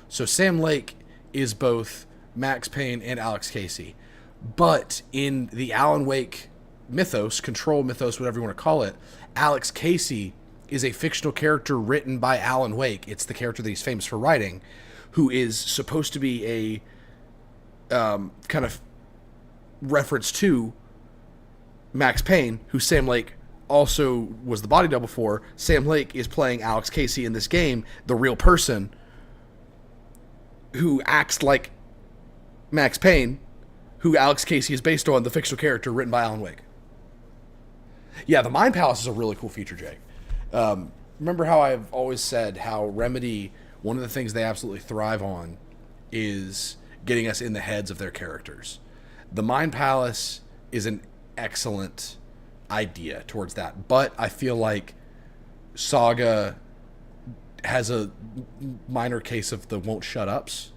So Sam Lake is both Max Payne and Alex Casey. But in the Alan Wake mythos, control mythos, whatever you want to call it, Alex Casey is a fictional character written by Alan Wake. It's the character that he's famous for writing, who is supposed to be a kind of reference to Max Payne, who Sam Lake also was the body double for. Sam Lake is playing Alex Casey in this game, the real person who acts like Max Payne, who Alex Casey is based on, the fictional character written by Alan Wake. Yeah, the Mind Palace is a really cool feature, Jake. Remember how I've always said how Remedy, one of the things they absolutely thrive on is getting us in the heads of their characters. The Mind Palace is an excellent idea towards that, but I feel like Saga has a minor case of the won't shut ups,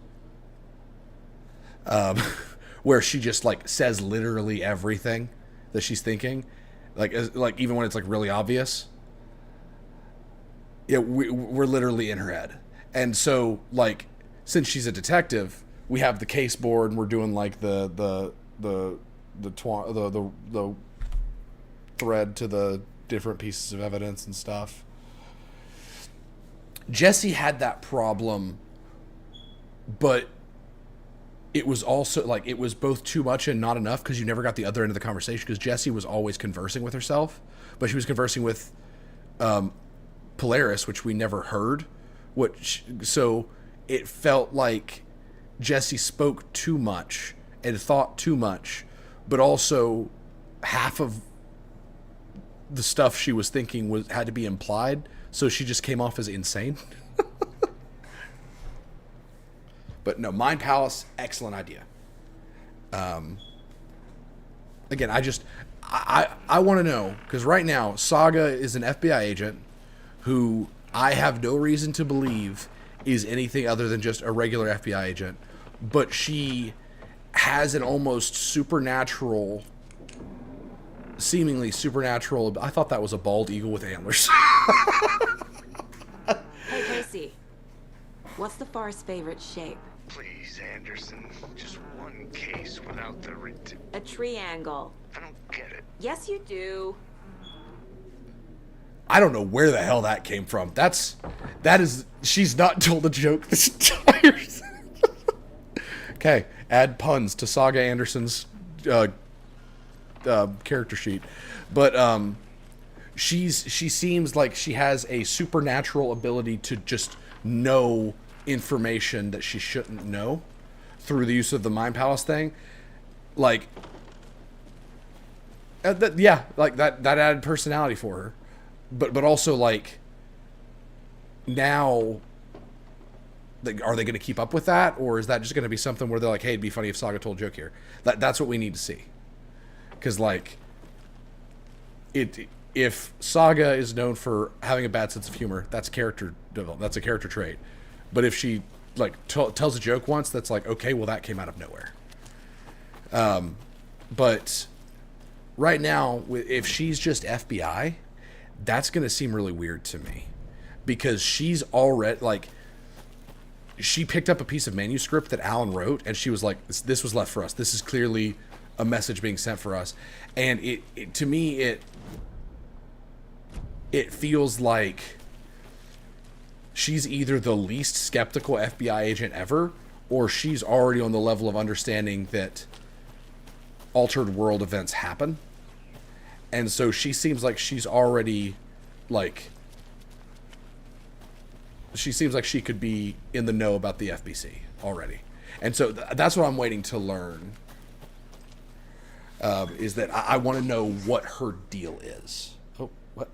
where she just like says literally everything that she's thinking, like even when it's like really obvious. Yeah, we're literally in her head, and so like since she's a detective, we have the case board and we're doing like the thread to the different pieces of evidence and stuff. Jesse had that problem, but it was also like it was both too much and not enough because you never got the other end of the conversation, because Jesse was always conversing with herself, but she was conversing with Polaris, which we never heard, so it felt like Jesse spoke too much and thought too much, but also half of the stuff she was thinking had to be implied, so she just came off as insane. But no, Mind Palace, excellent idea. Again, I want to know, because right now Saga is an FBI agent who I have no reason to believe is anything other than just a regular FBI agent, but she has an almost supernatural, seemingly supernatural. I thought that was a bald eagle with antlers. Hey, Casey. What's the far's favorite shape? Please, Anderson, just one case without the A triangle. I don't get it. Yes, you do. I don't know where the hell that came from. That is, she's not told a joke this entire thing. Okay, add puns to Saga Anderson's character sheet. But she seems like she has a supernatural ability to just know information that she shouldn't know through the use of the Mind Palace thing. Like, like that added personality for her. But also, like, now, are they going to keep up with that? Or is that just going to be something where they're like, hey, it'd be funny if Saga told a joke here? That's what we need to see. Because, like, if Saga is known for having a bad sense of humor, that's character development. That's a character trait. But if she, like, tells a joke once, that's like, okay, well, that came out of nowhere. But right now, if she's just FBI, that's going to seem really weird to me, because she's already, like, she picked up a piece of manuscript that Alan wrote, and she was like, this was left for us. This is clearly a message being sent for us. And it to me, it feels like she's either the least skeptical FBI agent ever, or she's already on the level of understanding that altered world events happen. And so she seems like she's already, like, she seems like she could be in the know about the FBC already. And so that's what I'm waiting to learn, is that I want to know what her deal is. Oh, what?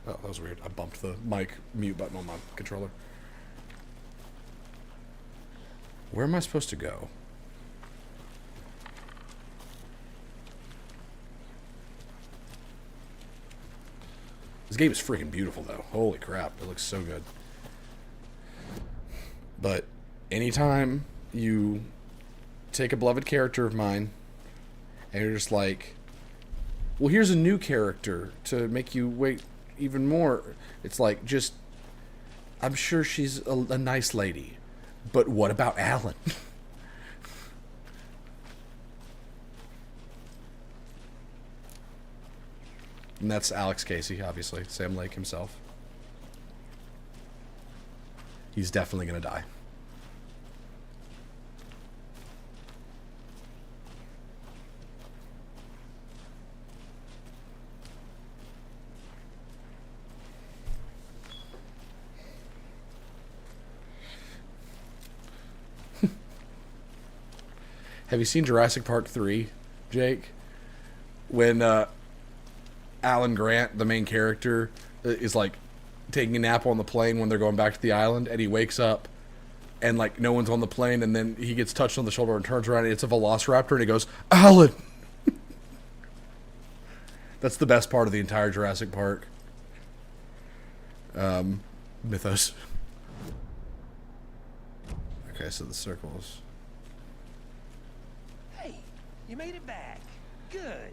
Oh, that was weird. I bumped the mic mute button on my controller. Where am I supposed to go? This game is freaking beautiful, though. Holy crap, it looks so good. But anytime you take a beloved character of mine and you're just like, well, here's a new character to make you wait even more. It's like, just, I'm sure she's a nice lady, but what about Alan? And that's Alex Casey, obviously. Sam Lake himself. He's definitely going to die. Have you seen Jurassic Park 3, Jake? When Alan Grant, the main character, is like taking a nap on the plane when they're going back to the island, and he wakes up and like no one's on the plane, and then he gets touched on the shoulder and turns around and it's a velociraptor, and he goes, Alan! That's the best part of the entire Jurassic Park mythos. Okay, so the circles. Hey, you made it back. Good.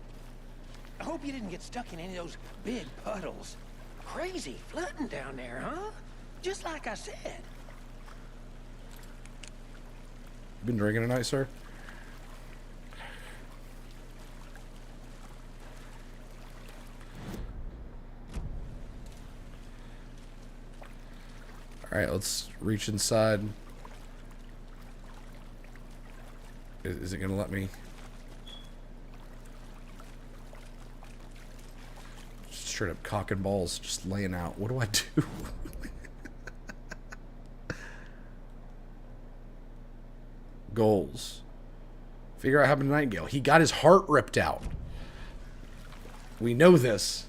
I hope you didn't get stuck in any of those big puddles. Crazy flooding down there, huh? Just like I said. Been drinking tonight, sir? Alright, let's reach inside. Is it going to let me? Just straight up cock and balls, just laying out. What do I do? Goals. Figure out what happened to Nightingale. He got his heart ripped out. We know this.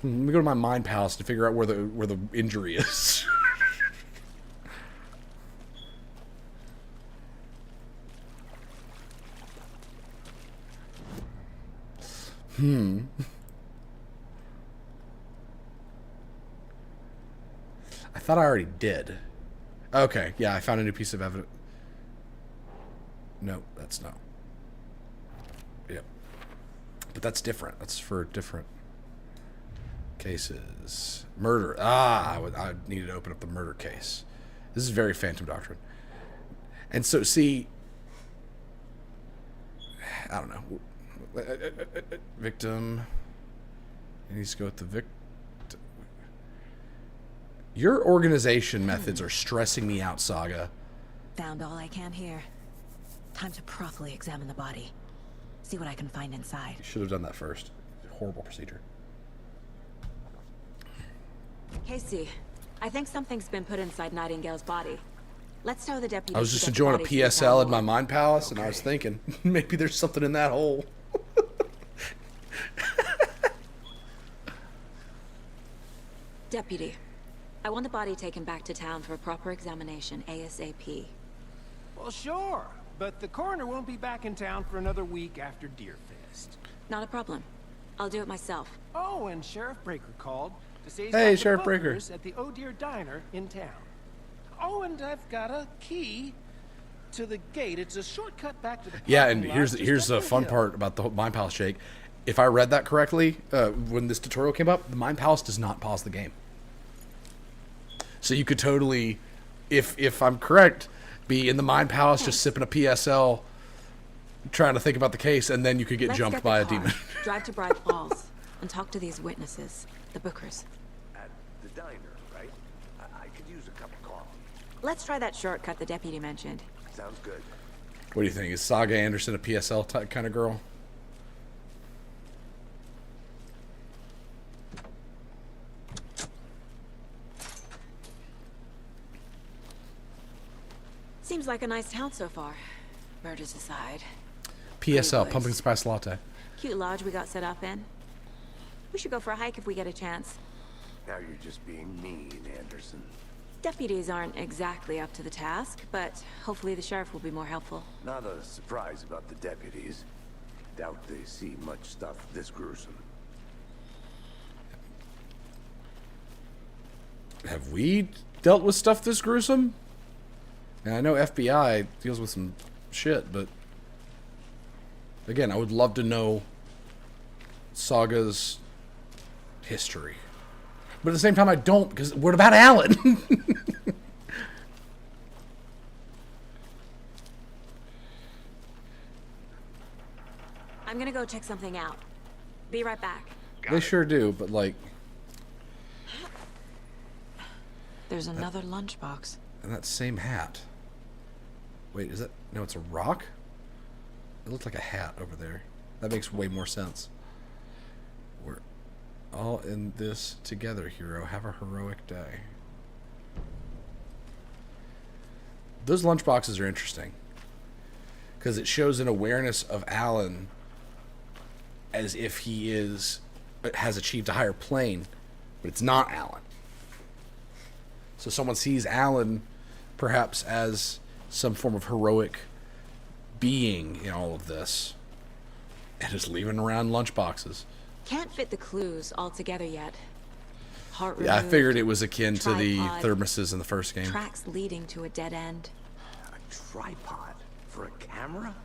Let me go to my mind palace to figure out where the injury is. I thought I already did. Okay, yeah, I found a new piece of evidence. No, that's not. Yep. But that's different. That's for different cases. Murder. I needed to open up the murder case. This is very Phantom Doctrine. And so, see, I don't know. Victim. He needs to go with the victim. Your organization methods are stressing me out, Saga. Found all I can here. Time to properly examine the body. See what I can find inside. You should have done that first. Horrible procedure. Casey, I think something's been put inside Nightingale's body. Let's tell the deputy. I was just enjoying a PSL in my mind palace, and I was thinking, maybe there's something in that hole. Deputy, I want the body taken back to town for a proper examination ASAP. Well, sure, but the coroner won't be back in town for another week after Deerfest. Not a problem. I'll do it myself. Oh, and Sheriff Breaker called to say he's Hey, got the Sheriff Breaker. Butlers at the Oh Deer Diner in town. Oh, and I've got a key to the gate. It's a shortcut back to the Yeah, and parking lot here's just the up fun hill. part about the Mind Palace, Jake. If I read that correctly, when this tutorial came up, the Mind Palace does not pause the game. So you could totally, if I'm correct, be in the Mind Palace just sipping a PSL, trying to think about the case, and then you could get Let's jumped get by the a car, demon. drive to Bright Falls, and talk to these witnesses, the Bookers. At the diner, right? I could use a cup of coffee. Let's try that shortcut the deputy mentioned. Sounds good. What do you think? Is Saga Anderson a PSL type kind of girl? Seems like a nice town so far. Murders aside. PSL, Anyways. pumpkin spice latte. Cute lodge we got set up in. We should go for a hike if we get a chance. Now you're just being mean, Anderson. Deputies aren't exactly up to the task, but hopefully the sheriff will be more helpful. Not a surprise about the deputies. Doubt they see much stuff this gruesome. have we dealt with stuff this gruesome? And I know FBI deals with some shit, but again, I would love to know Saga's history. But at the same time, I don't, because what about Alan? I'm gonna go check something out. Be right back. They sure do, but like... There's another lunchbox. And that same hat. Wait, is that... No, it's a rock? It looks like a hat over there. That makes way more sense. We're all in this together, hero. Have a heroic day. Those lunchboxes are interesting. Because it shows an awareness of Alan as if he has achieved a higher plane, but it's not Alan. So someone sees Alan perhaps as some form of heroic being in all of this and is leaving around lunchboxes. Can't fit the clues all together yet. Heart Yeah, I removed, figured it was akin to the tripod, thermoses in the first game. tracks leading to a dead end. A tripod for a camera?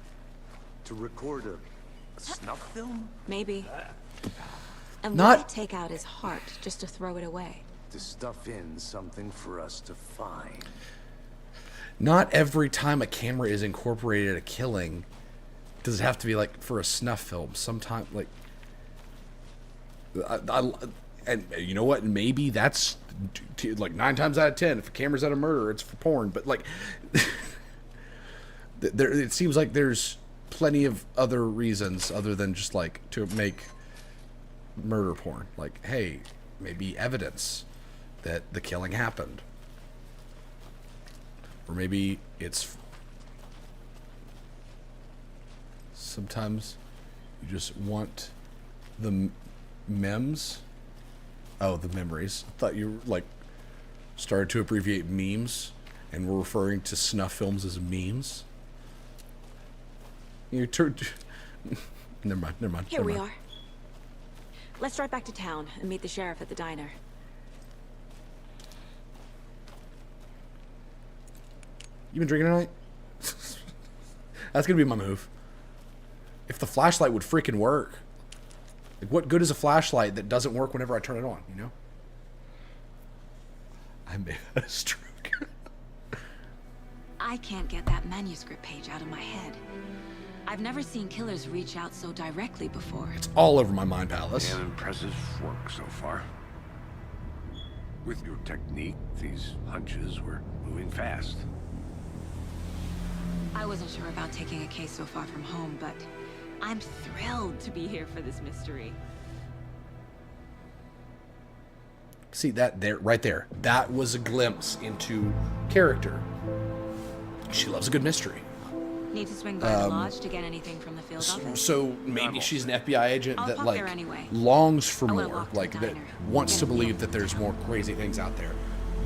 To record a snuff film? Maybe. And Not- why take out his heart just to throw it away? To stuff in something for us to find. Not every time a camera is incorporated at a killing does it have to be like for a snuff film. Sometimes, like, and you know what? Maybe that's like 9 times out of 10. If a camera's at a murder, it's for porn. But like, there, it seems like there's plenty of other reasons other than just like to make murder porn. Like, hey, maybe evidence that the killing happened. Or maybe it's... Sometimes you just want the memes. Oh, the memories. I thought you, like, started to abbreviate memes and were referring to snuff films as memes. You turned... Never mind. Here we are. Let's drive back to town and meet the sheriff at the diner. You been drinking tonight? That's gonna be my move. If the flashlight would freaking work. Like, what good is a flashlight that doesn't work whenever I turn it on, you know? I may have a stroke. I can't get that manuscript page out of my head. I've never seen killers reach out so directly before. It's all over my mind palace. An impressive work so far. With your technique, these hunches were moving fast. I wasn't sure about taking a case so far from home, but I'm thrilled to be here for this mystery. See that there, right there. That was a glimpse into character. She loves a good mystery. Need to swing by the lodge to get anything from the field office? So maybe she's an FBI agent I'll that pop like there anyway. longs for I wanna more, walk to the like that diner. wants to Get a believe feel that for there's town. more crazy things out there.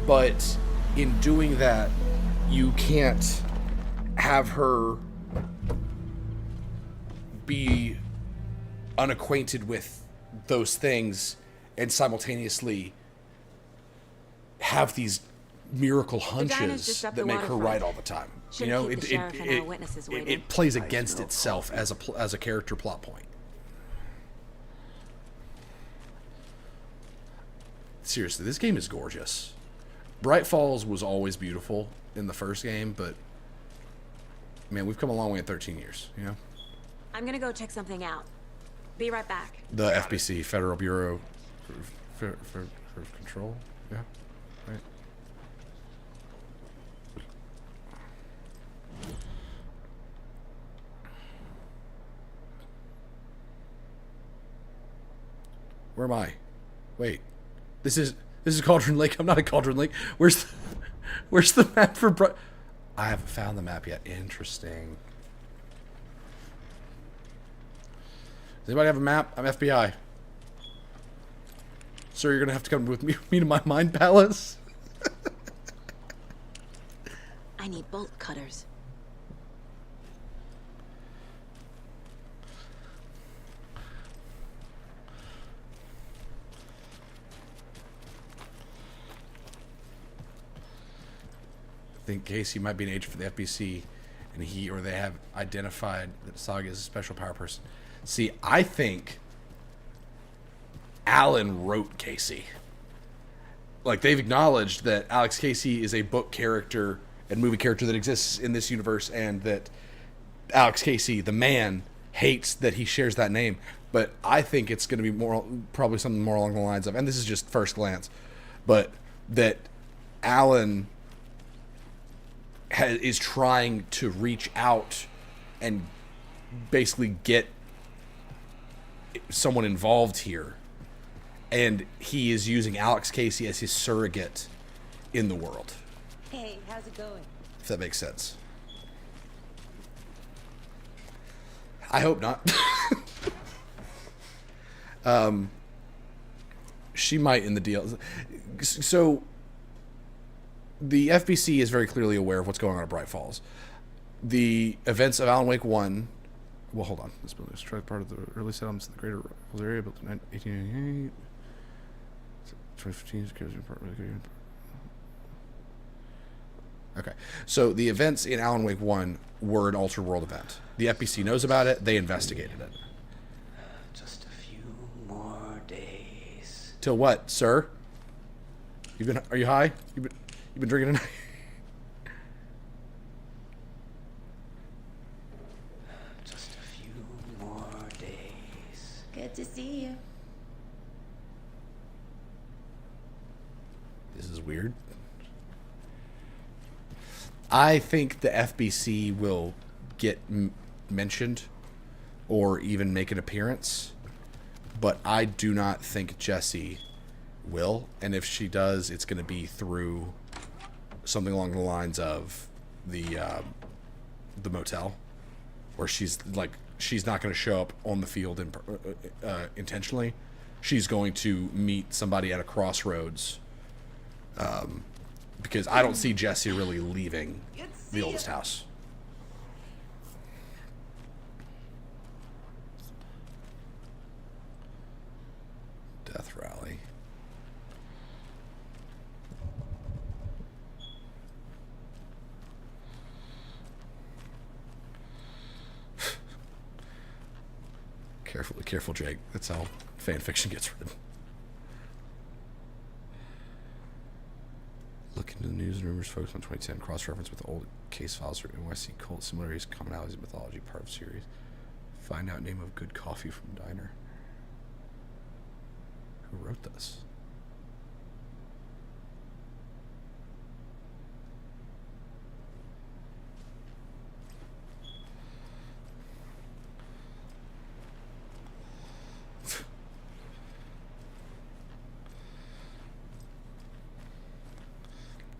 But in doing that, you can't have her be unacquainted with those things and simultaneously have these miracle diner's hunches just up that the make her waterfront. right all the time. Shouldn't you know, keep the sheriff and our witnesses waiting. it plays against itself as a character plot point. Seriously, this game is gorgeous. Bright Falls was always beautiful in the first game, but man, we've come a long way in 13 years, you know? I'm gonna go check something out. Be right back. The FBC, Federal Bureau for Control, yeah, right. Where am I? Wait, this is Cauldron Lake. I'm not at Cauldron Lake. Where's the map for I haven't found the map yet. Interesting. Does anybody have a map? I'm FBI. Sir, you're gonna have to come with me to my mind palace. I need bolt cutters. think Casey might be an agent for the FBC, and they have identified that Saga is a special power person. See, I think Alan wrote Casey. Like, they've acknowledged that Alex Casey is a book character and movie character that exists in this universe, and that Alex Casey, the man, hates that he shares that name. But I think it's going to be probably something more along the lines of, and this is just first glance, but that Alan is trying to reach out and basically get someone involved here. And he is using Alex Casey as his surrogate in the world. Hey, how's it going? If that makes sense. I hope not. She might in the deal. So, the FBC is very clearly aware of what's going on at Bright Falls. The events of Alan Wake 1... Well, hold on. This building is part of the early settlements in the Greater Falls area, built in 1888. 2015. Okay, so the events in Alan Wake 1 were an altered world event. The FBC knows about it. They investigated it. Just a few more days. Till what, sir? Are you high? You've been drinking tonight? Just a few more days. Good to see you. This is weird. I think the FBC will get mentioned or even make an appearance, but I do not think Jessie will. And if she does, it's going to be through something along the lines of the motel, where she's not going to show up on the field intentionally. She's going to meet somebody at a crossroads. Because I don't see Jessie really leaving the oldest house. Death rally. Careful, Jake. That's how fan fiction gets written. Look into the news and rumors focused on 2010. Cross-reference with old case files or NYC cult similarities, commonalities, and mythology. Part of series. Find out name of good coffee from diner. Who wrote this?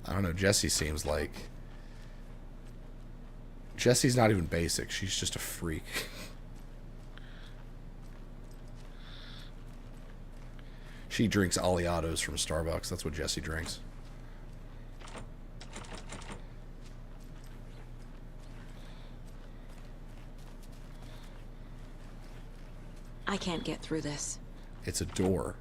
I don't know. Jessie seems like... Jessie's not even basic. She's just a freak. She drinks Aliados from Starbucks. That's what Jessie drinks. I can't get through this. It's a door.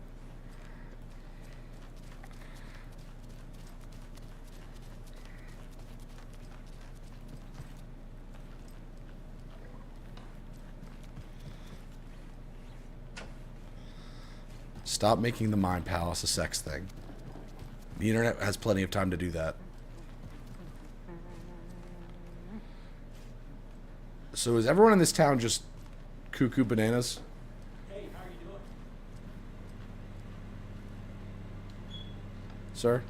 Stop making the Mind Palace a sex thing. The internet has plenty of time to do that. So is everyone in this town just cuckoo bananas? Hey, how are you doing? Sir?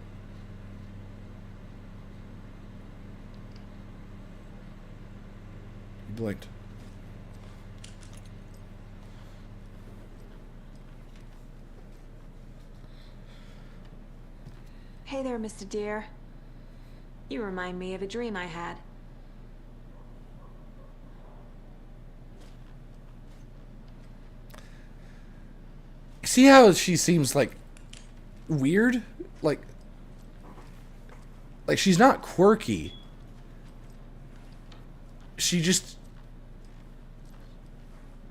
You blinked. Hey there, Mr. Deer. You remind me of a dream I had. See how she seems like weird? Like she's not quirky. She just...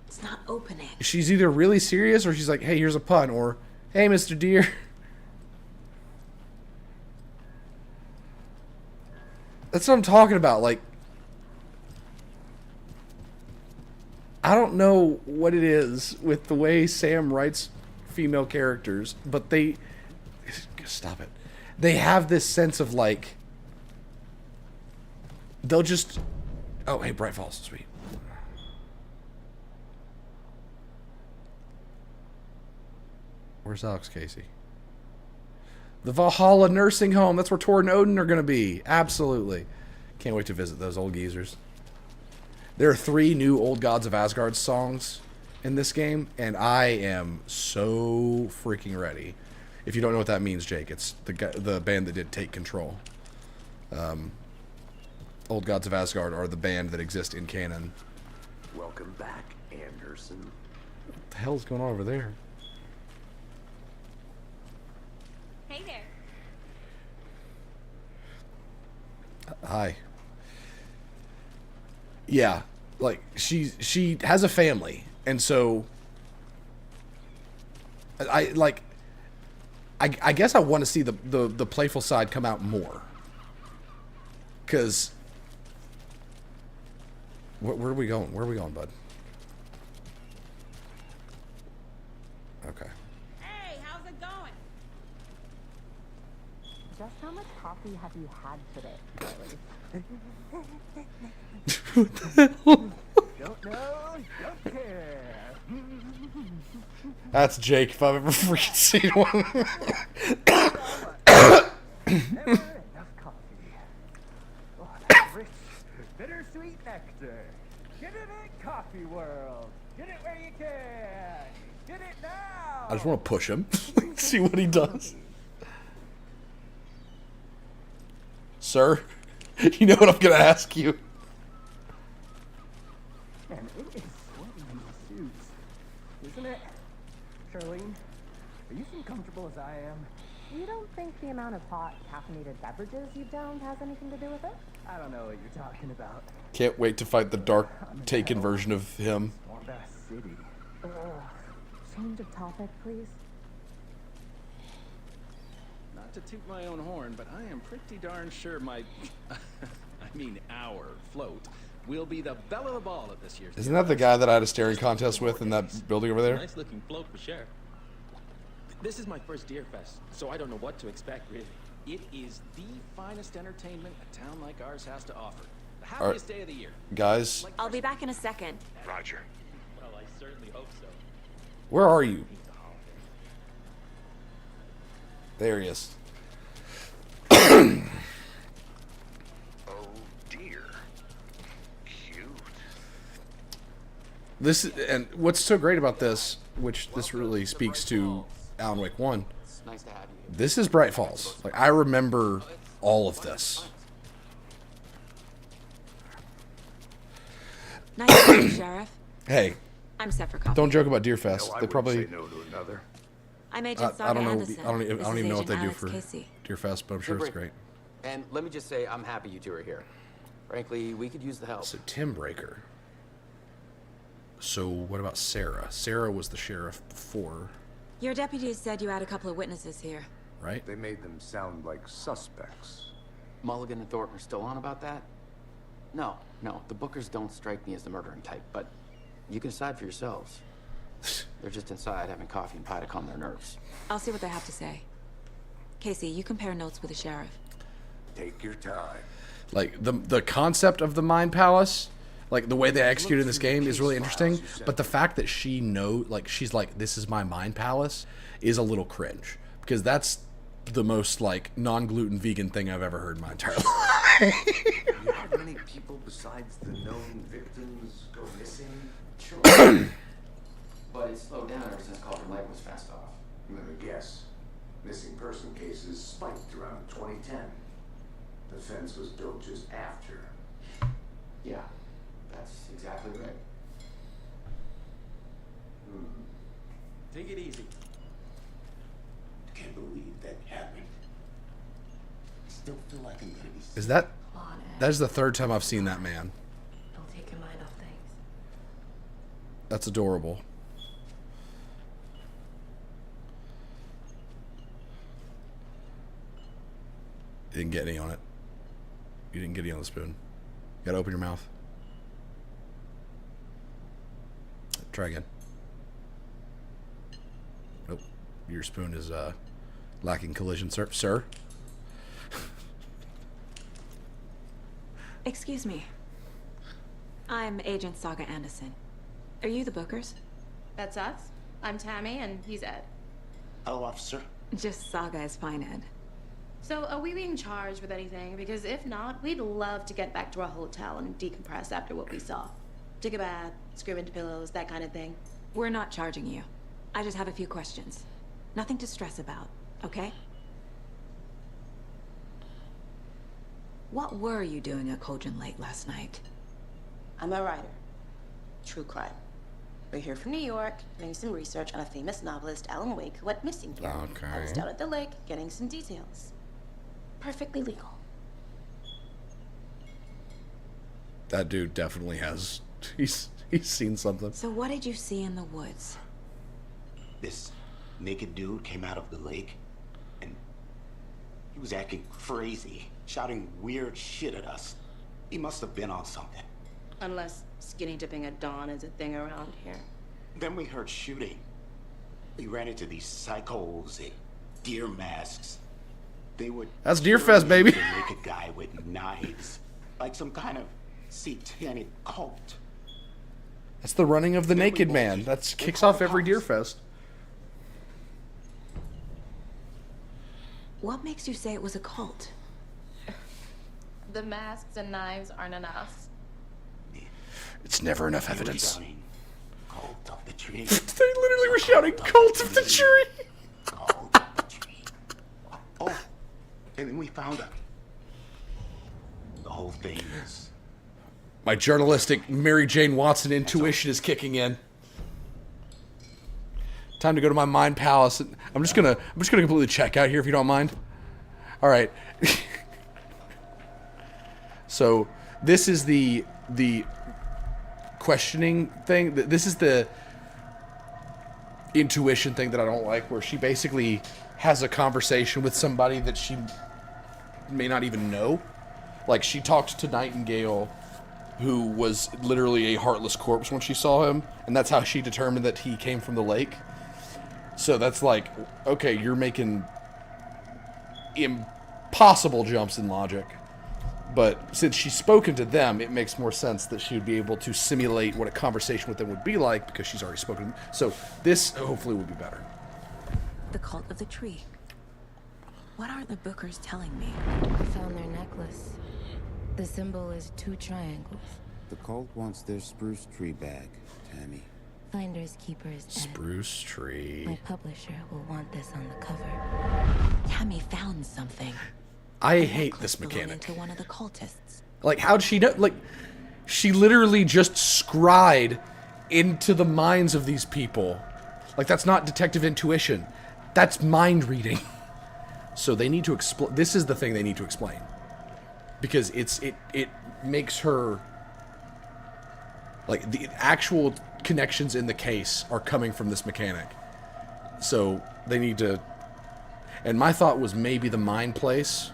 It's not opening. She's either really serious or she's like, hey, here's a pun, or hey, Mr. Deer. That's what I'm talking about. Like, I don't know what it is with the way Sam writes female characters, but they... Stop it. They have this sense of, like... They'll just... Oh, hey, Bright Falls. Sweet. Where's Alex Casey? The Valhalla Nursing Home. That's where Tor and Odin are going to be. Absolutely. Can't wait to visit those old geezers. There are 3 new Old Gods of Asgard songs in this game, and I am so freaking ready. If you don't know what that means, Jake, it's the band that did Take Control. Old Gods of Asgard are the band that exist in canon. Welcome back, Anderson. What the hell's going on over there? Hey there. Hi. Yeah, like she has a family, and so I guess I want to see the playful side come out more. Cause where are we going? Where are we going, bud? Okay. Hey, how's it going? Just how much coffee have you had today, Charlie? Don't know, don't care. That's Jake if I've ever freaking seen one. Never enough coffee. Oh, that rich, bittersweet nectar. Get it in Coffee World. Get it where you can. Get it now. I just want to push him, see what he does. Sir, you know what I'm gonna ask you. Man, it is sweaty in the suits, isn't it? Charlene, are you as comfortable as I am? You don't think the amount of hot, caffeinated beverages you've downed has anything to do with it? I don't know what you're talking about. Can't wait to fight the dark Taken version of him. Swamp-ass city. Ugh. Change of topic, please. Not to toot my own horn, but I am pretty darn sure my, our float will be the belle of the ball at this year's. Isn't that the guy that I had a staring contest with in that building over there? Nice looking float for sure. This is my first Deer Fest, so I don't know what to expect, really. It is the finest entertainment a town like ours has to offer. The happiest day of the year. Guys, I'll be back in a second. Roger. Well, I certainly hope so. where are you? There he is. Oh dear. Cute. This and what's so great about this, which this really speaks to Alan Wake 1. It's nice to have you. This is Bright Falls. Like, I remember all of this. Nice to meet you, Sheriff. Hey, I'm set for coffee. don't joke about Deer No, Fest. I They wouldn't probably say no to another. I'm I Agent don't Saga know. Anderson. I don't This even is know what they Agent do Alex for Casey. Deer Fest, but I'm sure it's great. And let me just say, I'm happy you two are here. Frankly, we could use the help. So Tim Breaker. So what about Sarah? Sarah was the sheriff before, Your deputies said you had a couple of witnesses here. right? They made them sound like suspects. Mulligan and Thornton are still on about that? No, the Bookers don't strike me as the murdering type, but you can decide for yourselves. They're just inside having coffee and pie to calm their nerves. I'll see what they have to say. Casey, you compare notes with the sheriff. Take your time. Like the concept of the Mind Palace, like the way they execute in this game is really interesting. But the fact that she's like, this is my Mind Palace, is a little cringe, because that's the most like non-gluten vegan thing I've ever heard in my entire life. You had many people besides the known victims go missing? Sure. But it slowed down ever since Calder Lake was fast off. Let me guess. Missing person cases spiked around 2010. The fence was built just after. Yeah, that's exactly right. Take it easy. Can't believe that happened. I still feel like I'm gonna be sick. Is that is the third time I've seen that man. Don't take your mind off things. That's adorable. You didn't get any on it. You didn't get you on the spoon. You gotta open your mouth. Try again. Nope. Your spoon is lacking collision, sir. Excuse me. I'm Agent Saga Anderson. Are you the Bookers? That's us. I'm Tammy, and he's Ed. Hello, officer. Just Saga is fine, Ed. So, are we being charged with anything? Because if not, we'd love to get back to our hotel and decompress after what we saw. Take a bath, scream into pillows, that kind of thing. We're not charging you. I just have a few questions. Nothing to stress about, okay? What were you doing at Cauldron Lake last night? I'm a writer. True crime. We're here from New York, doing some research on a famous novelist, Alan Wake, who went missing here. Okay. I was down at the lake, getting some details. Perfectly legal. That dude definitely has. He's seen something. So what did you see in the woods? This naked dude came out of the lake, and he was acting crazy, shouting weird shit at us. He must have been on something. Unless skinny dipping at dawn is a thing around here. Then we heard shooting. We ran into these psychos in deer masks. They would. That's Deer Fest, baby. The naked guy with knives, like some kind of satanic cult. That's the running of the naked man. That kicks off every Deer Fest. What makes you say it was a cult? The masks and knives aren't enough. It's never enough evidence. Cult of the tree. They literally were shouting "Cult of the Tree." Cult of the tree. Oh, and then we found out. The whole thing is. My journalistic Mary Jane Watson intuition is kicking in. Time to go to my mind palace. I'm just gonna completely check out here if you don't mind. All right. So this is the questioning thing. This is the intuition thing that I don't like, where she basically has a conversation with somebody that she may not even know. Like, she talked to Nightingale, who was literally a heartless corpse when she saw him, and that's how she determined that he came from the lake. So that's like, okay, you're making impossible jumps in logic. But since she's spoken to them, it makes more sense that she would be able to simulate what a conversation with them would be like, because she's already spoken to them. So this hopefully will be better. The cult of the tree. What are the Bookers telling me? I found their necklace. The symbol is 2 triangles. The cult wants their spruce tree back, Tammy. Finders keepers. Spruce tree. My publisher will want this on the cover. Tammy found something. I hate this mechanic. To one of the cultists. Like, how'd she know? Like, she literally just scried into the minds of these people. Like, that's not detective intuition. That's mind reading. So they need to explain. This is the thing they need to explain, because it makes her, like, the actual connections in the case are coming from this mechanic. So they need to. And my thought was maybe the mind place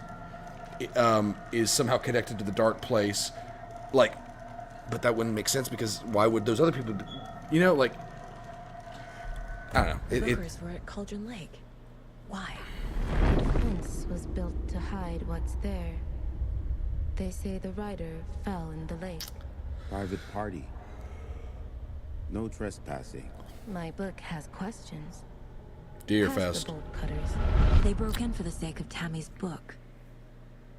is somehow connected to the dark place, like, but that wouldn't make sense, because why would those other people be, you know, like, I don't know. The Bookers were at Cauldron Lake. Why? The fence was built to hide what's there. They say the rider fell in the lake. Private party. No trespassing. My book has questions. Deer Ask the Fest. bolt cutters. They broke in for the sake of Tammy's book.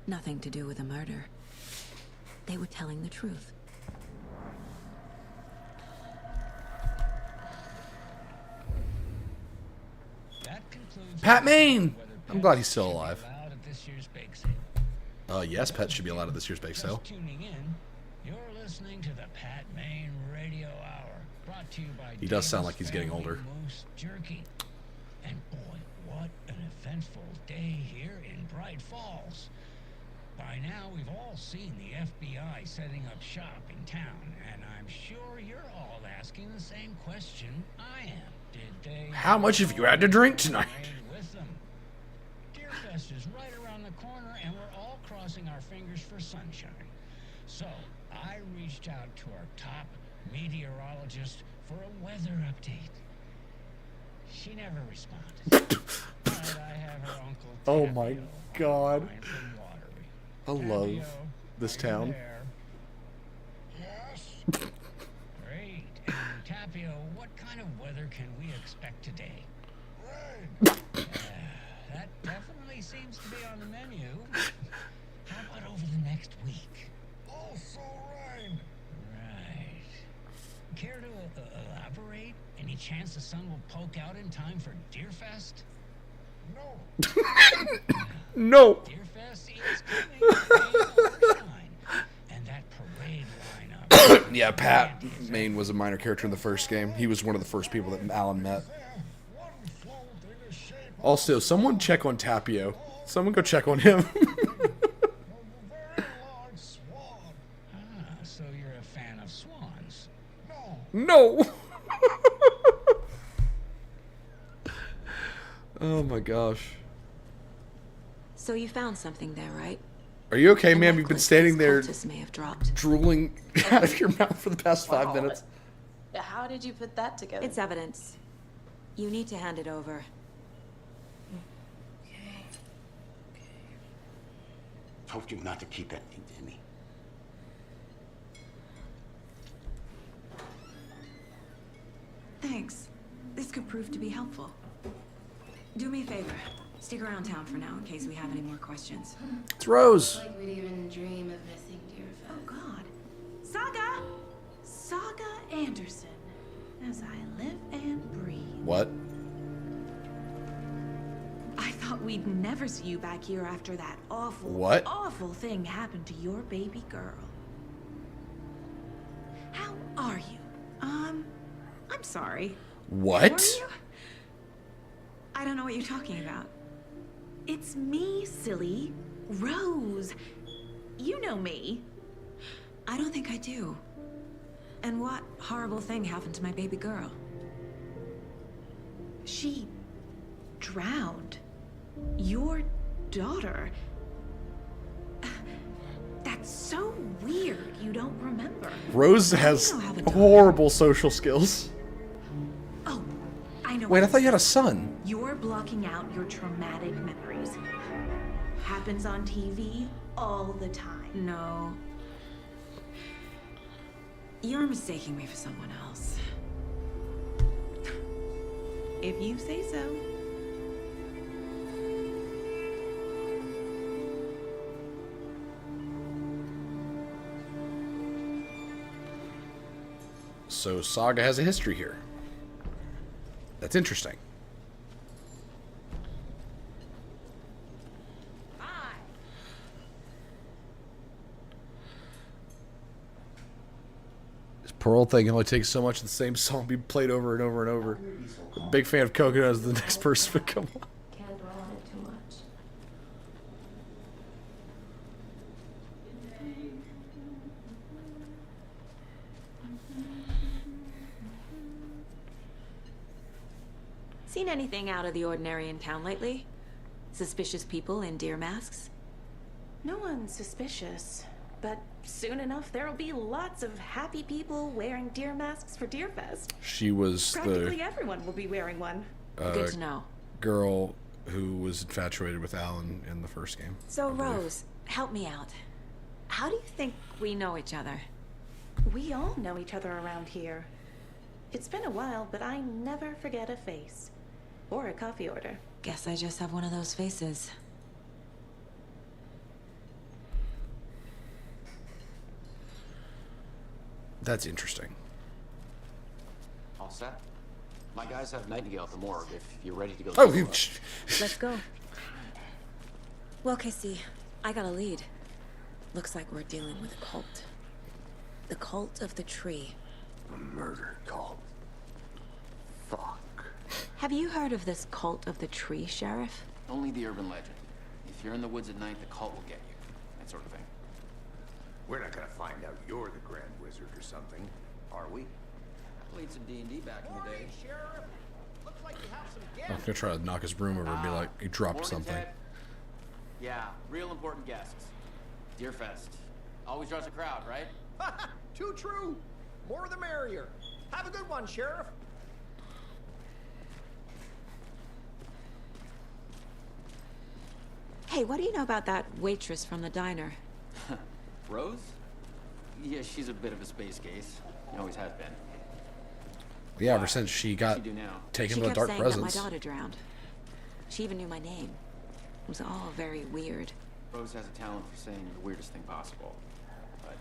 Nothing to do with a murder. They were telling the truth. Pat Maine! I'm glad he's still alive. Yes, pets should be allowed at this year's bake sale. Tuning in, you're listening to the Pat Maine Radio Hour, brought to you by He does sound like he's getting older. Moose Jerky. And boy, what an eventful day here in Bright Falls. By now, we've all seen the FBI setting up shop in town, and I'm sure you're all asking the same question I am. Did they... How much have you had to drink tonight? With them? Deerfest is right around the corner, and we're all crossing our fingers for sunshine. So, I reached out to our top meteorologist for a weather update. She never responded. But I have her uncle Oh my Tapio god. online from Watery. I love Tapio, this are you town. there? Yes. Great. And Tapio, what kind of weather can we expect today? Rain. That definitely seems to be on the menu. How about over the next week? Also rain. Right. Care to elaborate? Any chance the sun will poke out in time for Deerfest? No. No. Deerfest is coming. Rain or shine. And that parade lineup. Yeah, Pat Maine was a minor character in the first game. He was one of the first people that Alan met. Also, someone check on Tapio. Someone go check on him. So you're a fan of swans? No. Oh my gosh. So you found something there, right? Are you okay, A ma'am? You've been necklace standing these there cultists may have dropped. drooling out of your mouth for the past 5 minutes. How did you put that together? It's evidence. You need to hand it over. Told you not to keep that thing to me. Thanks. This could prove to be helpful. Do me a favor. Stick around town for now in case we have any more questions. It's Rose. Like we'd even dream of missing Deerfest. Oh God. Saga! Saga Anderson. As I live and breathe. What? I thought we'd never see you back here after that What? awful thing happened to your baby girl. How are you? I'm sorry. What? Were you? I don't know what you're talking about. It's me, silly. Rose. You know me. I don't think I do. And what horrible thing happened to my baby girl? She drowned. Your daughter. That's so weird you don't remember. Rose has horrible social skills. Oh, I know. Wait, I thought you had a son. You're blocking out your traumatic memories. Happens on TV all the time. No. You're mistaking me for someone else. If you say so. So Saga has a history here. That's interesting. This poor old thing only takes so much of the same song be played over and over and over. A big fan of Coconut as the next person, but come on. Can't dwell on it too much. Seen anything out of the ordinary in town lately? Suspicious people in deer masks? No one's suspicious. But soon enough, there'll be lots of happy people wearing deer masks for Deerfest. She was Practically the everyone will be wearing one. Good to know. girl who was infatuated with Alan in the first game. So, Rose, help me out. How do you think we know each other? We all know each other around here. It's been a while, but I never forget a face. Or a coffee order. Guess I just have one of those faces. That's interesting. All set? My guys have Nightingale at the morgue if you're ready to go. Oh, Let's go. Well, Casey, I got a lead. Looks like we're dealing with a cult. The cult of the tree. A murder cult. Fuck. Have you heard of this cult of the tree, Sheriff? Only the urban legend. If you're in the woods at night, the cult will get you. That sort of thing. We're not gonna find out you're the Grand Wizard or something, are we? Played some D&D back in the day. I'm gonna try to knock his broom over and be like, he dropped something. Yeah, real important guests. Deerfest. Always draws a crowd, right? Too true. More the merrier. Have a good one, Sheriff. Hey, what do you know about that waitress from the diner? Rose? Yeah, she's a bit of a space case. She always has been. Yeah, ever since she got taken to the dark She kept saying presence. that my daughter drowned. She even knew my name. It was all very weird. Rose has a talent for saying the weirdest thing possible. But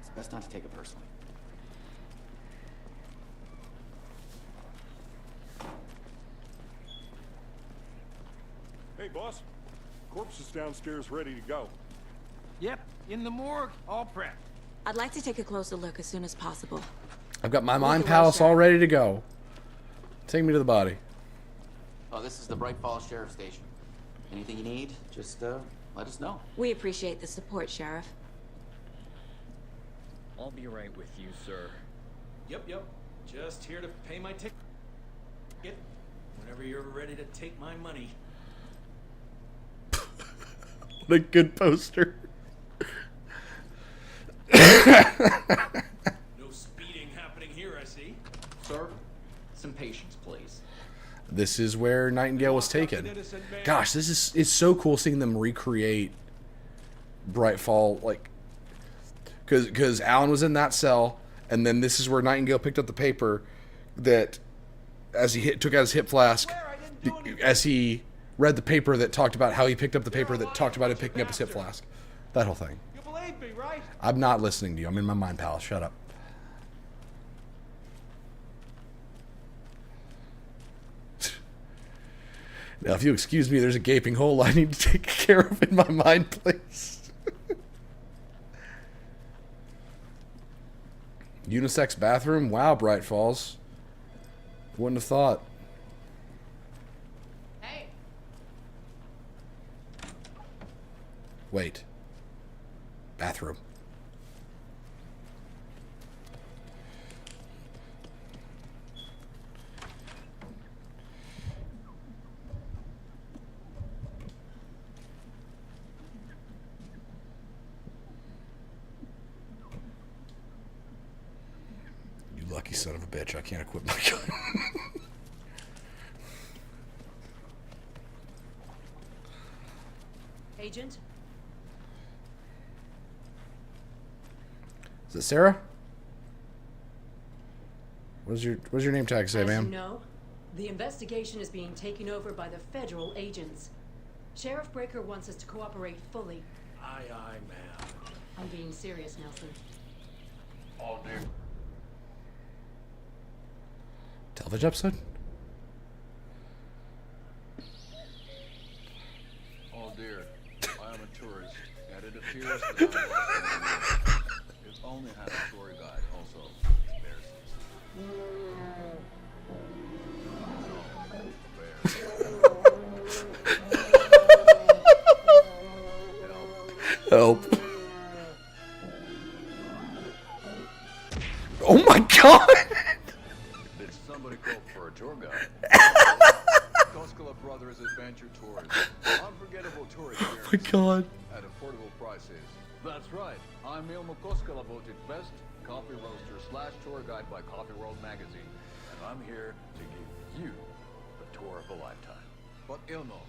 it's best not to take it personally. Hey, boss. Corpse is downstairs ready to go. Yep, in the morgue, all prepped. I'd like to take a closer look as soon as possible. I've got my mind palace all ready to go. Take me to the body. Oh, this is the Bright Falls Sheriff Station. Anything you need, just let us know. We appreciate the support, Sheriff. I'll be right with you, sir. Yep. Just here to pay my ticket. Whenever you're ready to take my money. What a good poster. No speeding happening here, I see. Sir, some patience, please. This is where Nightingale was taken. Gosh, it's so cool seeing them recreate Brightfall, like, because Alan was in that cell, and then this is where Nightingale picked up the paper that, as he took out his hip flask, as he read the paper that talked about how he picked up the paper that talked about him picking up his hip flask. That whole thing. You believe me, right? I'm not listening to you. I'm in my mind palace. Shut up. Now, if you excuse me, there's a gaping hole I need to take care of in my mind, please. Unisex bathroom? Wow, Bright Falls. Wouldn't have thought. Hey. Wait. Bathroom. You lucky son of a bitch. I can't equip my gun. Agent? Is it Sarah? What does your name tag say, As ma'am? you know, the investigation is being taken over by the federal agents. Sheriff Breaker wants us to cooperate fully. Aye, ma'am. I'm being serious, Nelson. All dear. Television episode? Oh dear, I am a tourist, and it appears that I'm lost in the It only has a tour guide, also. Help. Oh my god! Did somebody call for a tour guide? Koskela Brothers Adventure Tours. Unforgettable tour experience. Oh my god. At affordable prices. That's right. I'm Ilmo Koskela, voted best coffee roaster / tour guide by Coffee World magazine. And I'm here to give you the tour of a lifetime. But Ilmo,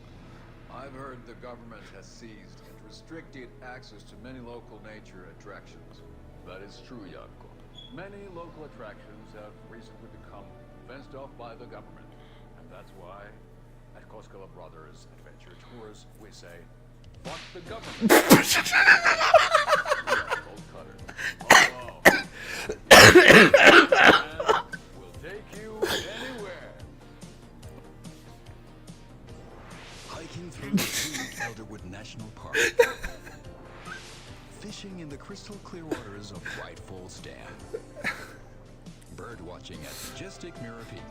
I've heard the government has seized and restricted access to many local nature attractions. That is true, Janko. Many local attractions have recently become fenced off by the government. And that's why, at Koskela Brothers Adventure Tours, we say, fuck the government. We are bolt cutters. We'll take you anywhere. Hiking through the scenic Elderwood National Park. Fishing in the crystal clear waters of Bright Falls Dam. Bird watching at majestic Mirror Peak.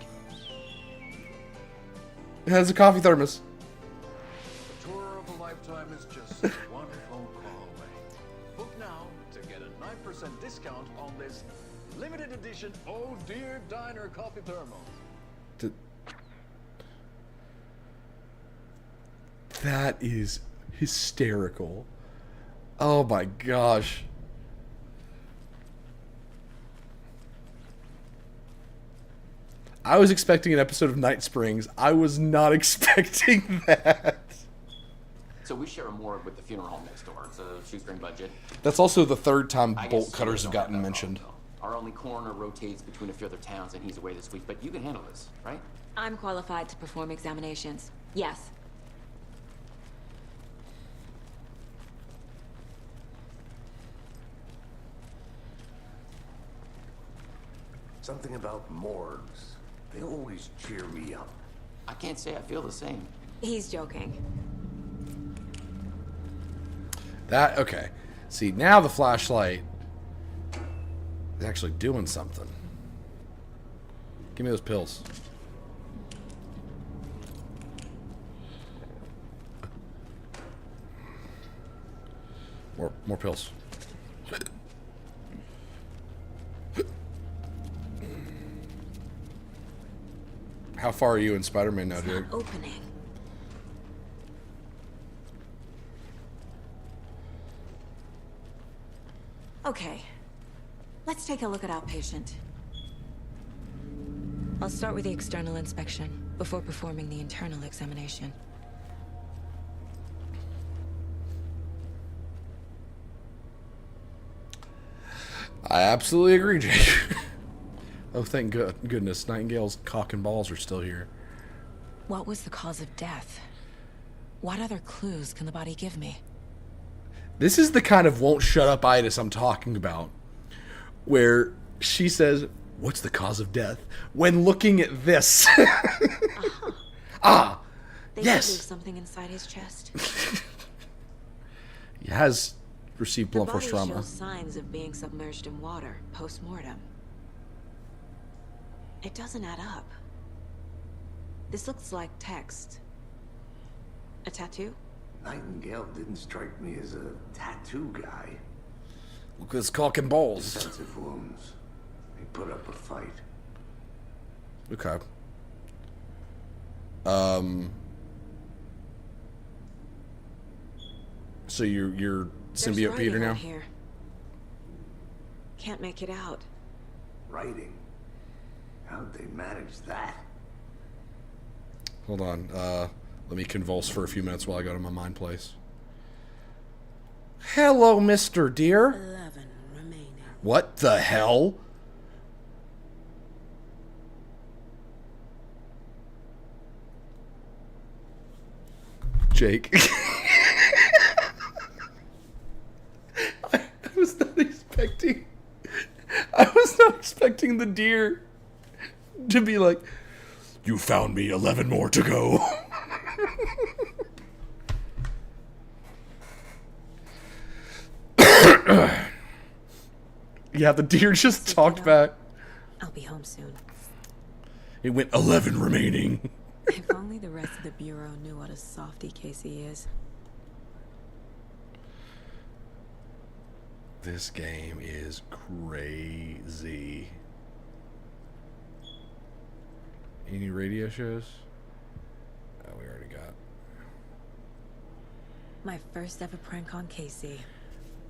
It has a coffee thermos. The tour of a lifetime is just one phone call away. Book now to get a 9% discount on this limited edition Oh Dear Diner coffee thermos. That is Hysterical. Oh my gosh. I was expecting an episode of Night Springs. I was not expecting that. So we share a morgue with the funeral home next door. It's a shoestring budget. That's also the third time I bolt guess cutters you have don't gotten that mentioned. problem, though. Our only coroner rotates between a few other towns, and he's away this week. But you can handle this, right? I'm qualified to perform examinations. Yes. Something about morgues. They always cheer me up. I can't say I feel the same. He's joking. That, okay. See, now the flashlight is actually doing something. Give me those pills. More pills. How far are you in Spider-Man now, Jake? Opening. Okay. Let's take a look at our patient. I'll start with the external inspection before performing the internal examination. I absolutely agree, Jake. Oh, thank goodness. Nightingale's cock and balls are still here. What was the cause of death? What other clues can the body give me? This is the kind of won't shut up itis I'm talking about. Where she says, what's the cause of death? When looking at this. Ah, They yes. leave something inside his chest. He has received The blunt body force trauma. shows signs of being submerged in water post-mortem. It doesn't add up. This looks like text. A tattoo? Nightingale didn't strike me as a tattoo guy. Look at his cock and balls. Defensive wounds. He put up a fight. Okay. So you're There's symbiote Peter writing now? on here. Can't make it out. Writing. How'd they manage that? Hold on. Let me convulse for a few minutes while I go to my mind place. Hello, Mr. Deer. 11 remaining. What the hell? Jake. I was not expecting. I was not expecting the deer to be like, "You found me 11 more to go." Yeah, the deer just talked back. I'll be home soon. It went 11 remaining. If only the rest of the Bureau knew what a softy Casey is. This game is crazy. Any radio shows? Oh, we already got. My first ever prank on Casey.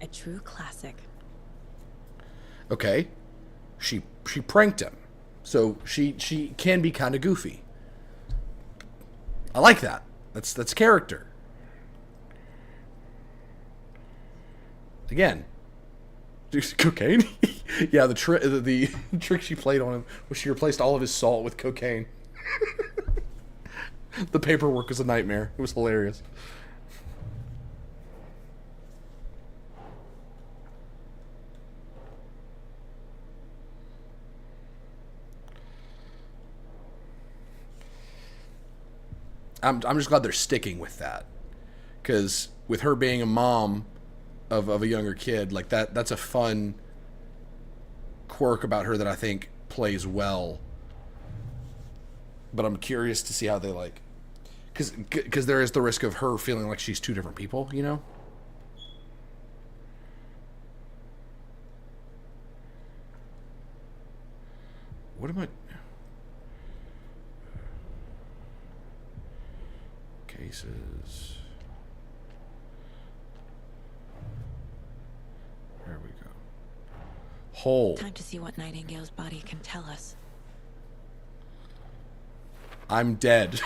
A true classic. Okay. She pranked him. So she can be kind of goofy. I like that. That's character. Again, cocaine. Yeah, the trick she played on him was she replaced all of his salt with cocaine. The paperwork was a nightmare. It was hilarious. I'm just glad they're sticking with that, because with her being a mom of a younger kid, like that's a fun quirk about her that I think plays well. But I'm curious to see how they like, because there is the risk of her feeling like she's two different people, you know. What am I? Cases. Hole. Time to see what Nightingale's body can tell us. I'm dead.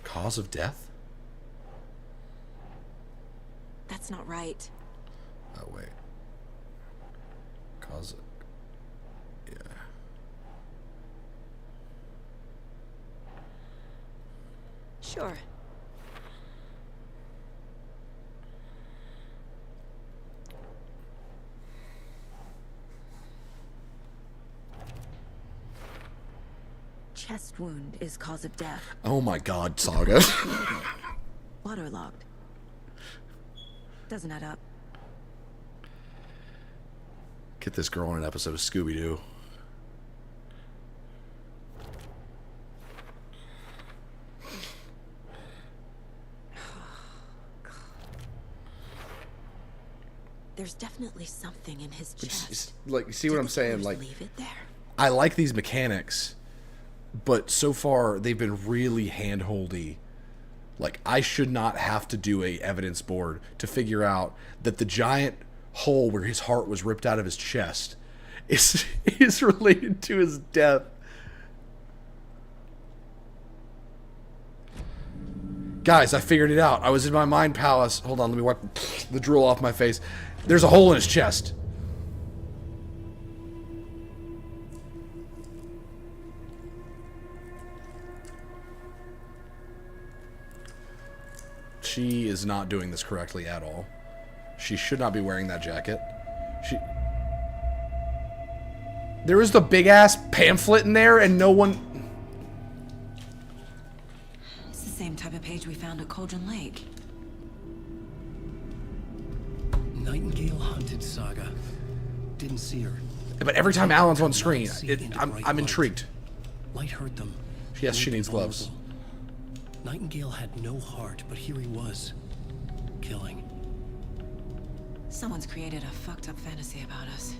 Cause of death? That's not right. Oh, wait. Cause... Yeah. Sure. Chest wound is cause of death. Oh my god, Saga. Waterlogged. Doesn't add up. Get this girl on an episode of Scooby-Doo. There's definitely something in his chest. Like, you see what I'm saying? Like, leave it there? I like these mechanics, but so far they've been really hand-holdy. Like, I should not have to do a evidence board to figure out that the giant hole where his heart was ripped out of his chest is related to his death. Guys, I figured it out. I was in my mind palace. Hold on, let me wipe the drool off my face. There's a hole in his chest. She is not doing this correctly at all. She should not be wearing that jacket. There was the big ass pamphlet in there and no one... It's the same type of page we found at Cauldron Lake. Nightingale hunted Saga. Didn't see her. But every time Alan's on screen, I'm intrigued. Light hurt them. Yes, she needs gloves. Nightingale had no heart, but here he was, killing. Someone's created a fucked up fantasy about us.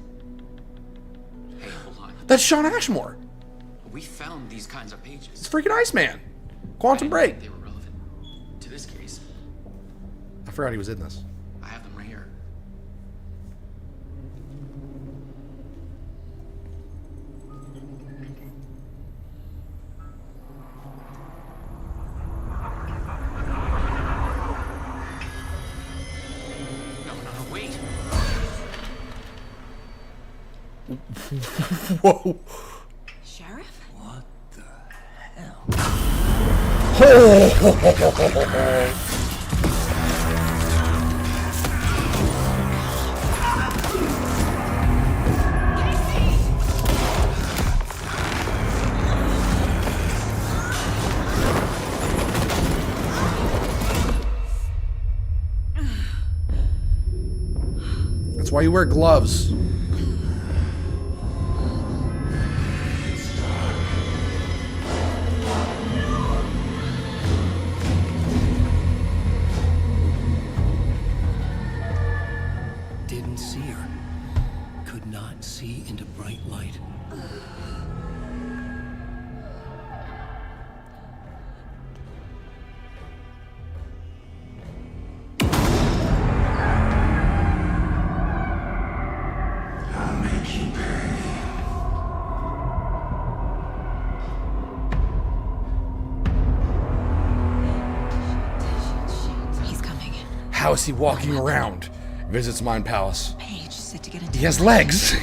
Hey, hold on. That's Sean Ashmore. We found these kinds of pages. It's freaking Iceman. Quantum Break. They were relevant to this case. I forgot he was in this. I have them right here. No, wait. Whoa. Sheriff? What the hell? That's why you wear gloves. Didn't see her. Could not see into bright light. He's coming. How is he walking around? Visits Mind Palace. Paige said to get into He has legs.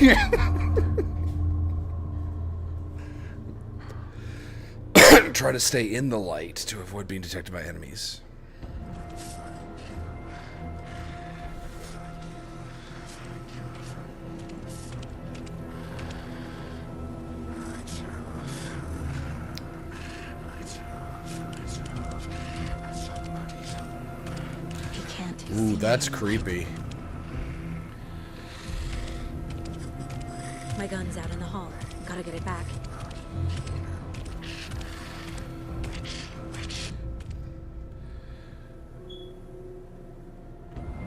Try to stay in the light to avoid being detected by enemies. He can't. Ooh, that's creepy. My gun's out in the hall. Gotta get it back.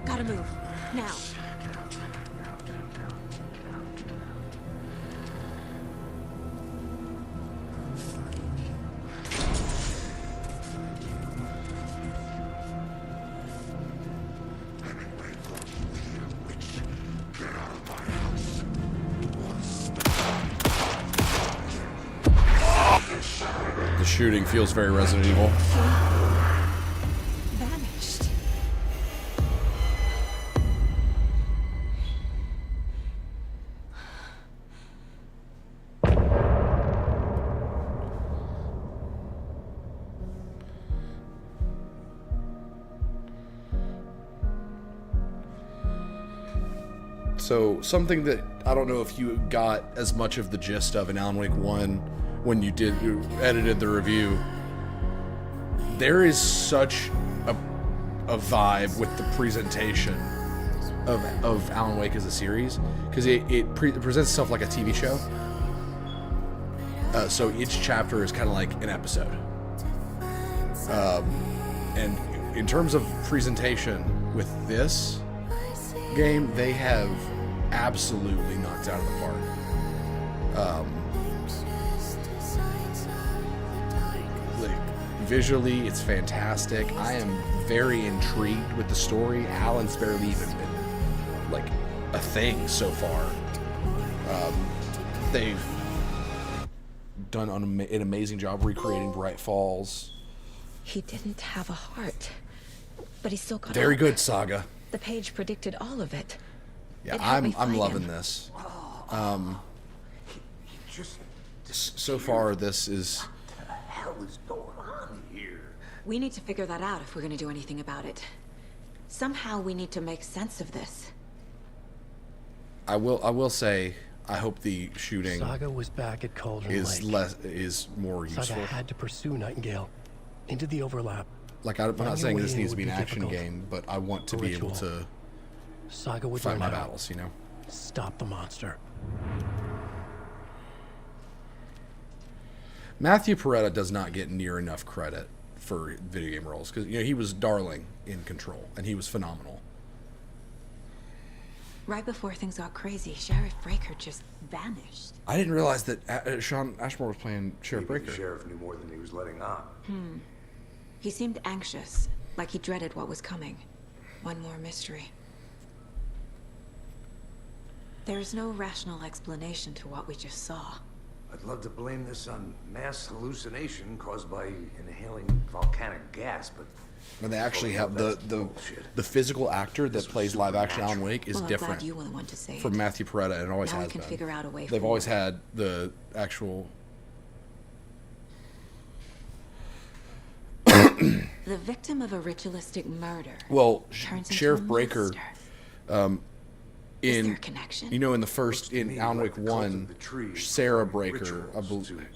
Gotta move. Now. shooting feels very Resident Evil. Vanished. So something that I don't know if you got as much of the gist of in Alan Wake 1 when you edited the review. There is such a vibe with the presentation of Alan Wake as a series, because it presents itself like a TV show. So each chapter is kind of like an episode. And in terms of presentation with this game, they have absolutely knocked out of the park. Visually, it's fantastic. I am very intrigued with the story. Alan's barely even been like a thing so far. They've done an amazing job recreating Bright Falls. He didn't have a heart, but he still got Very up. good, Saga. The page predicted all of it. Yeah, It helped me I'm fight loving him. this. So far, this is. What the hell is going on here? We need to figure that out if we're going to do anything about it. Somehow we need to make sense of this. I will say, I hope the shooting Saga was back at Cauldron is Lake. is more useful. Saga had to pursue Nightingale into the overlap. Like I'm not Finding saying a this way needs to would be an action difficult. game, but I want to A be able ritual. to Saga would fight learn my how. battles. You know. Stop the monster. Matthew Peretta does not get near enough credit for video game roles, because he was darling in Control and he was phenomenal. Right before things got crazy, Sheriff Breaker just vanished. I didn't realize that Sean Ashmore was playing Sheriff Maybe Breaker. the sheriff knew more than he was letting on. He seemed anxious, like he dreaded what was coming. One more mystery. There's no rational explanation to what we just saw. I'd love to blame this on mass hallucination caused by inhaling volcanic gas, but And they actually have that's the bullshit. the physical actor that plays live action Alan Wake is Well, I'm different glad you were the one to say from it. Matthew Peretta, and it always Now we has can been. figure out a way They've always forward. had the actual. The victim of a ritualistic murder. Well, turns into Sheriff a Breaker, monster. Is there in a connection? in the first in Alan Wake 1, Sarah Breaker, I rituals believe,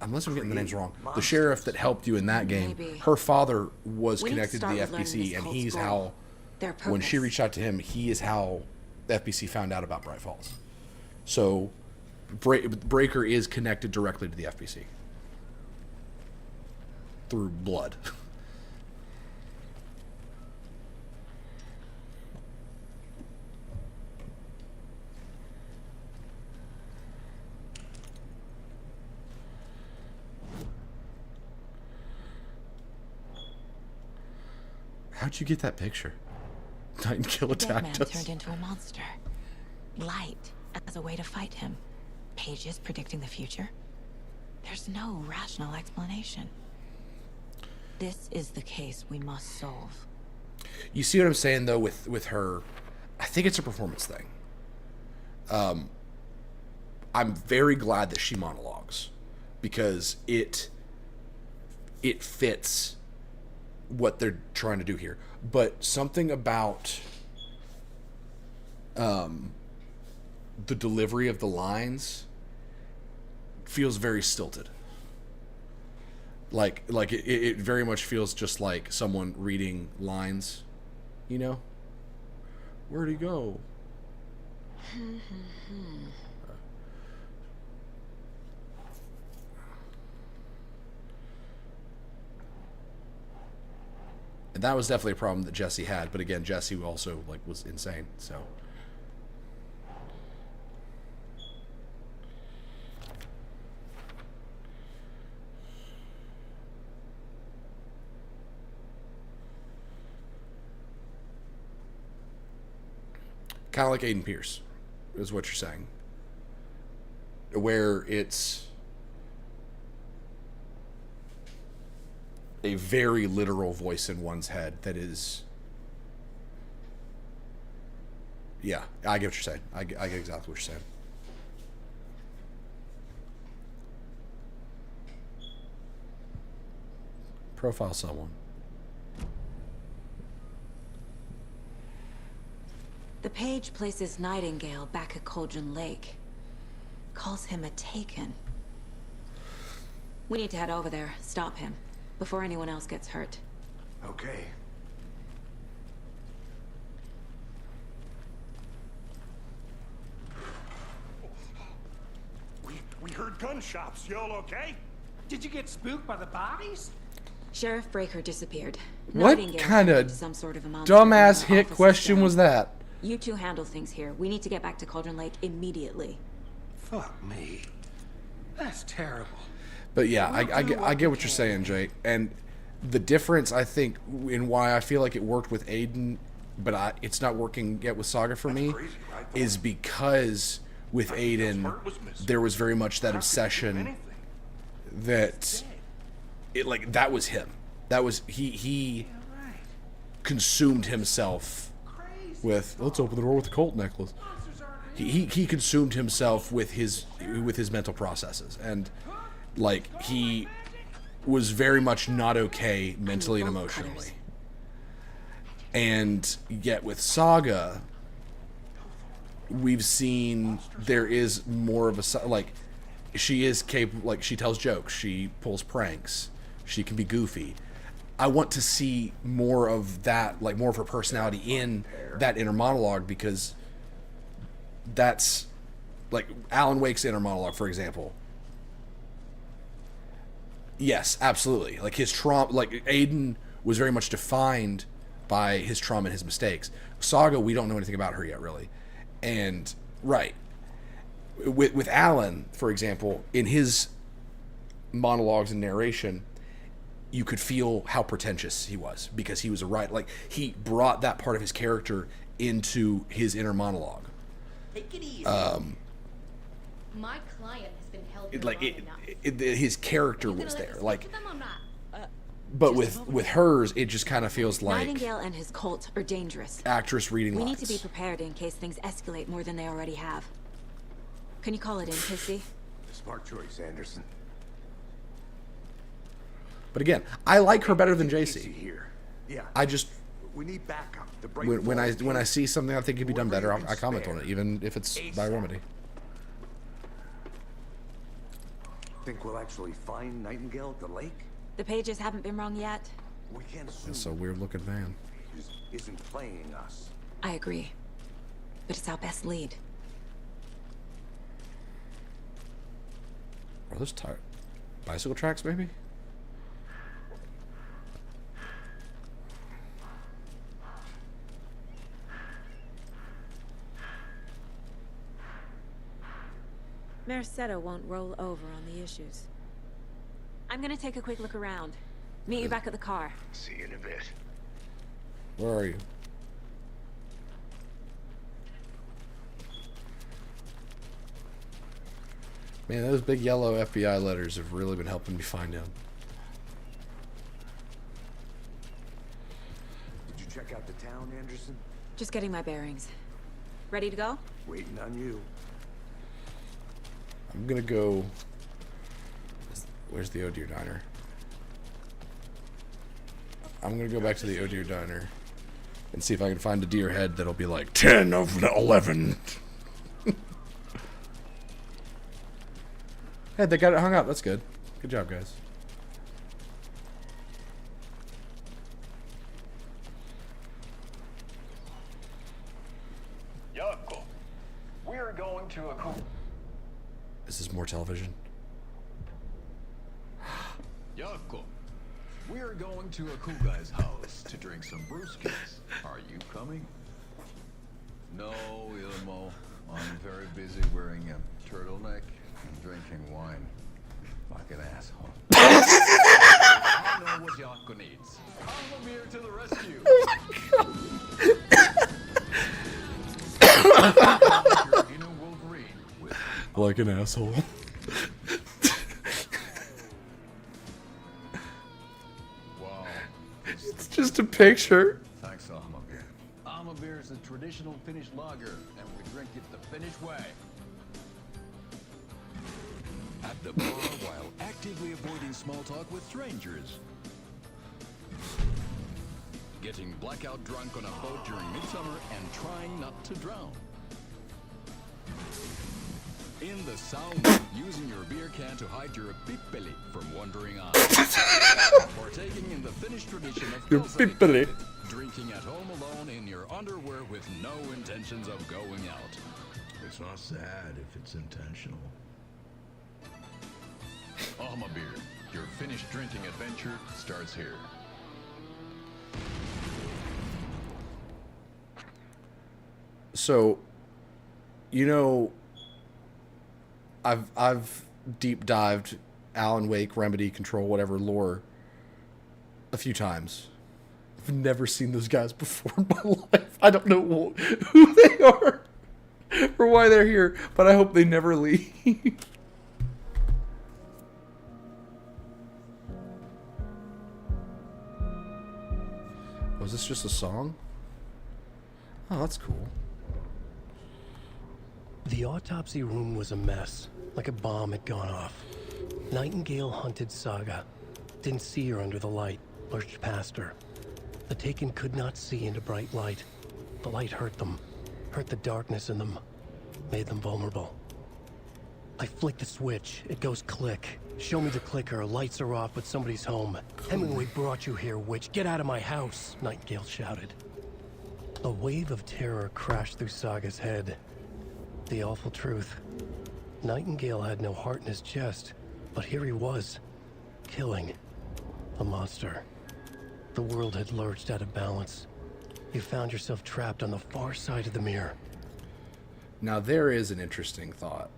unless I'm getting the names wrong, the sheriff that helped you in that game, Maybe. her father was We need to connected to start the with learning FBC, this and cult's he's goal, how their when she purpose. reached out to him, he is how the FBC found out about Bright Falls. So Breaker is connected directly to the FBC through blood. How'd you get that picture? Nightingale The dead man attacked us. turned into a monster. Light as a way to fight him. Pages predicting the future. There's no rational explanation. This is the case we must solve. You see what I'm saying though with her? I think it's a performance thing. I'm very glad that she monologues because it fits what they're trying to do here. But something about the delivery of the lines feels very stilted. Like it very much feels just like someone reading lines, you know? Where'd he go? And that was definitely a problem that Jesse had, but again, Jesse also was insane, so. Kind of like Aiden Pierce, is what you're saying. Where it's a very literal voice in one's head that is. Yeah, I get what you're saying. I get exactly what you're saying. Profile someone. The page places Nightingale back at Cauldron Lake. Calls him a Taken. We need to head over there, stop him, before anyone else gets hurt. Okay. We heard gunshots. Y'all okay? Did you get spooked by the bodies? Sheriff Breaker disappeared. What Nightingale kind of some sort of a monster dumbass in the hit office question down. was that? You two handle things here. We need to get back to Cauldron Lake immediately. Fuck me. That's terrible. But yeah, I get what you're saying, Jake. And the difference, I think, in why I feel like it worked with Aiden, but it's not working yet with Saga for me, is because with Aiden, there was very much that obsession that that was him. That was he consumed himself with, let's open the door with the Colt necklace. He consumed himself with his mental processes, and he was very much not okay mentally and emotionally. And yet with Saga, we've seen there is more of a she is capable, she tells jokes, she pulls pranks, she can be goofy. I want to see more of that, more of her personality in that inner monologue, because that's Alan Wake's inner monologue, for example. Yes, absolutely. His trauma, Aiden was very much defined by his trauma and his mistakes. Saga, we don't know anything about her yet, really. And right, with Alan, for example, in his monologues and narration, you could feel how pretentious he was, because he was a writer. He brought that part of his character into his inner monologue. Take it easy. My client has been held his character was there. But with hers, it just kind of feels like Nightingale and his cult are dangerous. Actress reading We lines. need to be prepared in case things escalate more than they already have. Can you call it in, Pissy? Smart choice, Anderson. But again, I like her better than JC. Here. Yeah. I just we need backup. The when I see something I think could be done better, I comment on it, even if it's by Remedy. Think we'll actually find Nightingale at the lake? The pages haven't been wrong yet. We can't assume. That's a weird looking man. He just isn't playing us. I agree. But it's our best lead. Are those bicycle tracks, maybe? Mercado won't roll over on the issues. I'm gonna take a quick look around. Meet you back at the car. See you in a bit. Where are you? Man, those big yellow FBI letters have really been helping me find him. Did you check out the town, Anderson? Just getting my bearings. Ready to go? Waiting on you. I'm gonna go. Where's the Oh Deer Diner? I'm gonna go back to the Oh Deer Diner and see if I can find a deer head that'll be like 10 of 11. Hey, they got it hung up. That's good. Good job, guys. Yako, we're going to a cool. This is more television. Yako, we're going to a cool guy's house to drink some brewskis. Are you coming? No, Ilmo. I'm very busy wearing a turtleneck and drinking wine. Fucking asshole. I know what Yako needs. I'm here to the rescue. Like an asshole. the picture. Thanks, Almabeer. Almabeer is a traditional Finnish lager, and we drink it the Finnish way. At the bar while actively avoiding small talk with strangers. Getting blackout drunk on a boat during midsummer and trying not to drown. In the sauna, using your beer can to hide your pippeli from wandering eyes. Partaking in the Finnish tradition of Your pippeli. Drinking at home alone in your underwear with no intentions of going out. It's not sad if it's intentional. Almabeer, your Finnish drinking adventure starts here. So, you know, I've deep dived Alan Wake, Remedy, Control, whatever lore a few times. I've never seen those guys before in my life. I don't know who they are or why they're here, but I hope they never leave. Was this just a song? Oh, that's cool. The autopsy room was a mess, like a bomb had gone off. Nightingale hunted Saga. Didn't see her under the light, lurched past her. The Taken could not see into bright light. The light hurt them, hurt the darkness in them, made them vulnerable. I flick the switch, it goes click. Show me the clicker, lights are off, but somebody's home. Hemingway brought you here, witch. Get out of my house, Nightingale shouted. A wave of terror crashed through Saga's head. The awful truth. Nightingale had no heart in his chest, but here he was, killing a monster. The world had lurched out of balance. You found yourself trapped on the far side of the mirror. Now there is an interesting thought.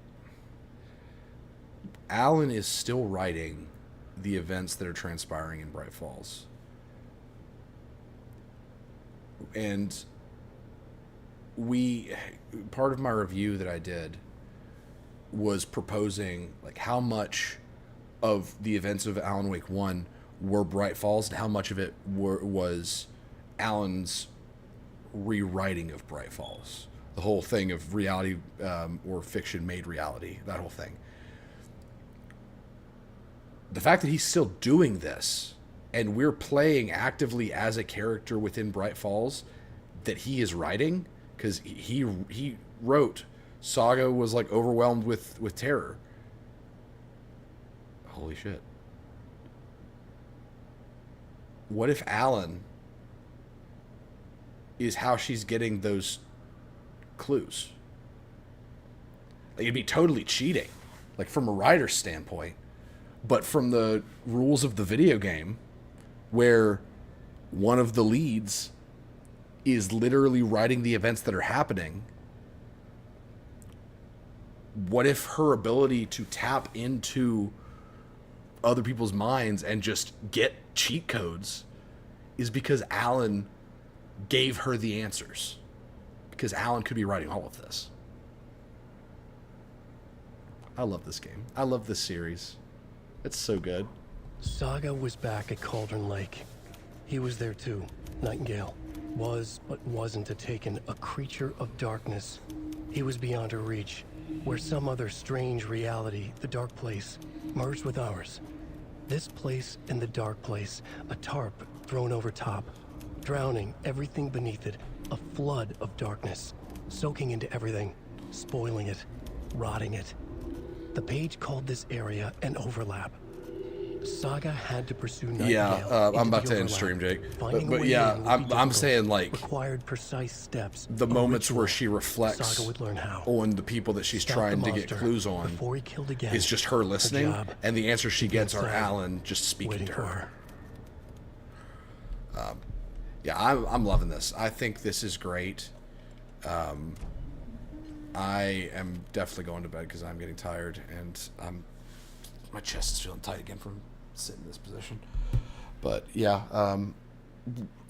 Alan is still writing the events that are transpiring in Bright Falls. And part of my review that I did was proposing like how much of the events of Alan Wake 1 were Bright Falls and how much of it was Alan's rewriting of Bright Falls. The whole thing of reality or fiction made reality, that whole thing. The fact that he's still doing this and we're playing actively as a character within Bright Falls that he is writing, because he wrote Saga was like overwhelmed with terror. Holy shit. What if Alan is how she's getting those clues? Like, it'd be totally cheating, like from a writer's standpoint. But from the rules of the video game, where one of the leads is literally writing the events that are happening, what if her ability to tap into other people's minds and just get cheat codes is because Alan gave her the answers? Because Alan could be writing all of this. I love this game. I love this series. It's so good. Saga was back at Cauldron Lake. He was there too. Nightingale was, but wasn't a Taken, a creature of darkness. He was beyond her reach, where some other strange reality, the dark place, merged with ours. This place and the dark place, a tarp thrown over top, drowning everything beneath it, a flood of darkness, soaking into everything, spoiling it, rotting it. The page called this area an overlap. Saga had to pursue Nightingale. Yeah, I'm about to end stream, Jake. But yeah, I'm saying like required precise steps. The moments where she reflects Saga would learn how. On the people that she's trying to get clues on before he killed again. Is just her listening, and the answers she gets are Alan just speaking to her. Yeah, I'm loving this. I think this is great. I am definitely going to bed because I'm getting tired, and my chest is feeling tight again from sitting in this position. But yeah,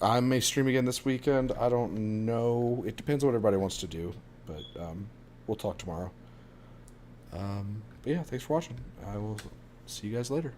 I may stream again this weekend. I don't know. It depends on what everybody wants to do, but we'll talk tomorrow. But yeah, thanks for watching. I will see you guys later.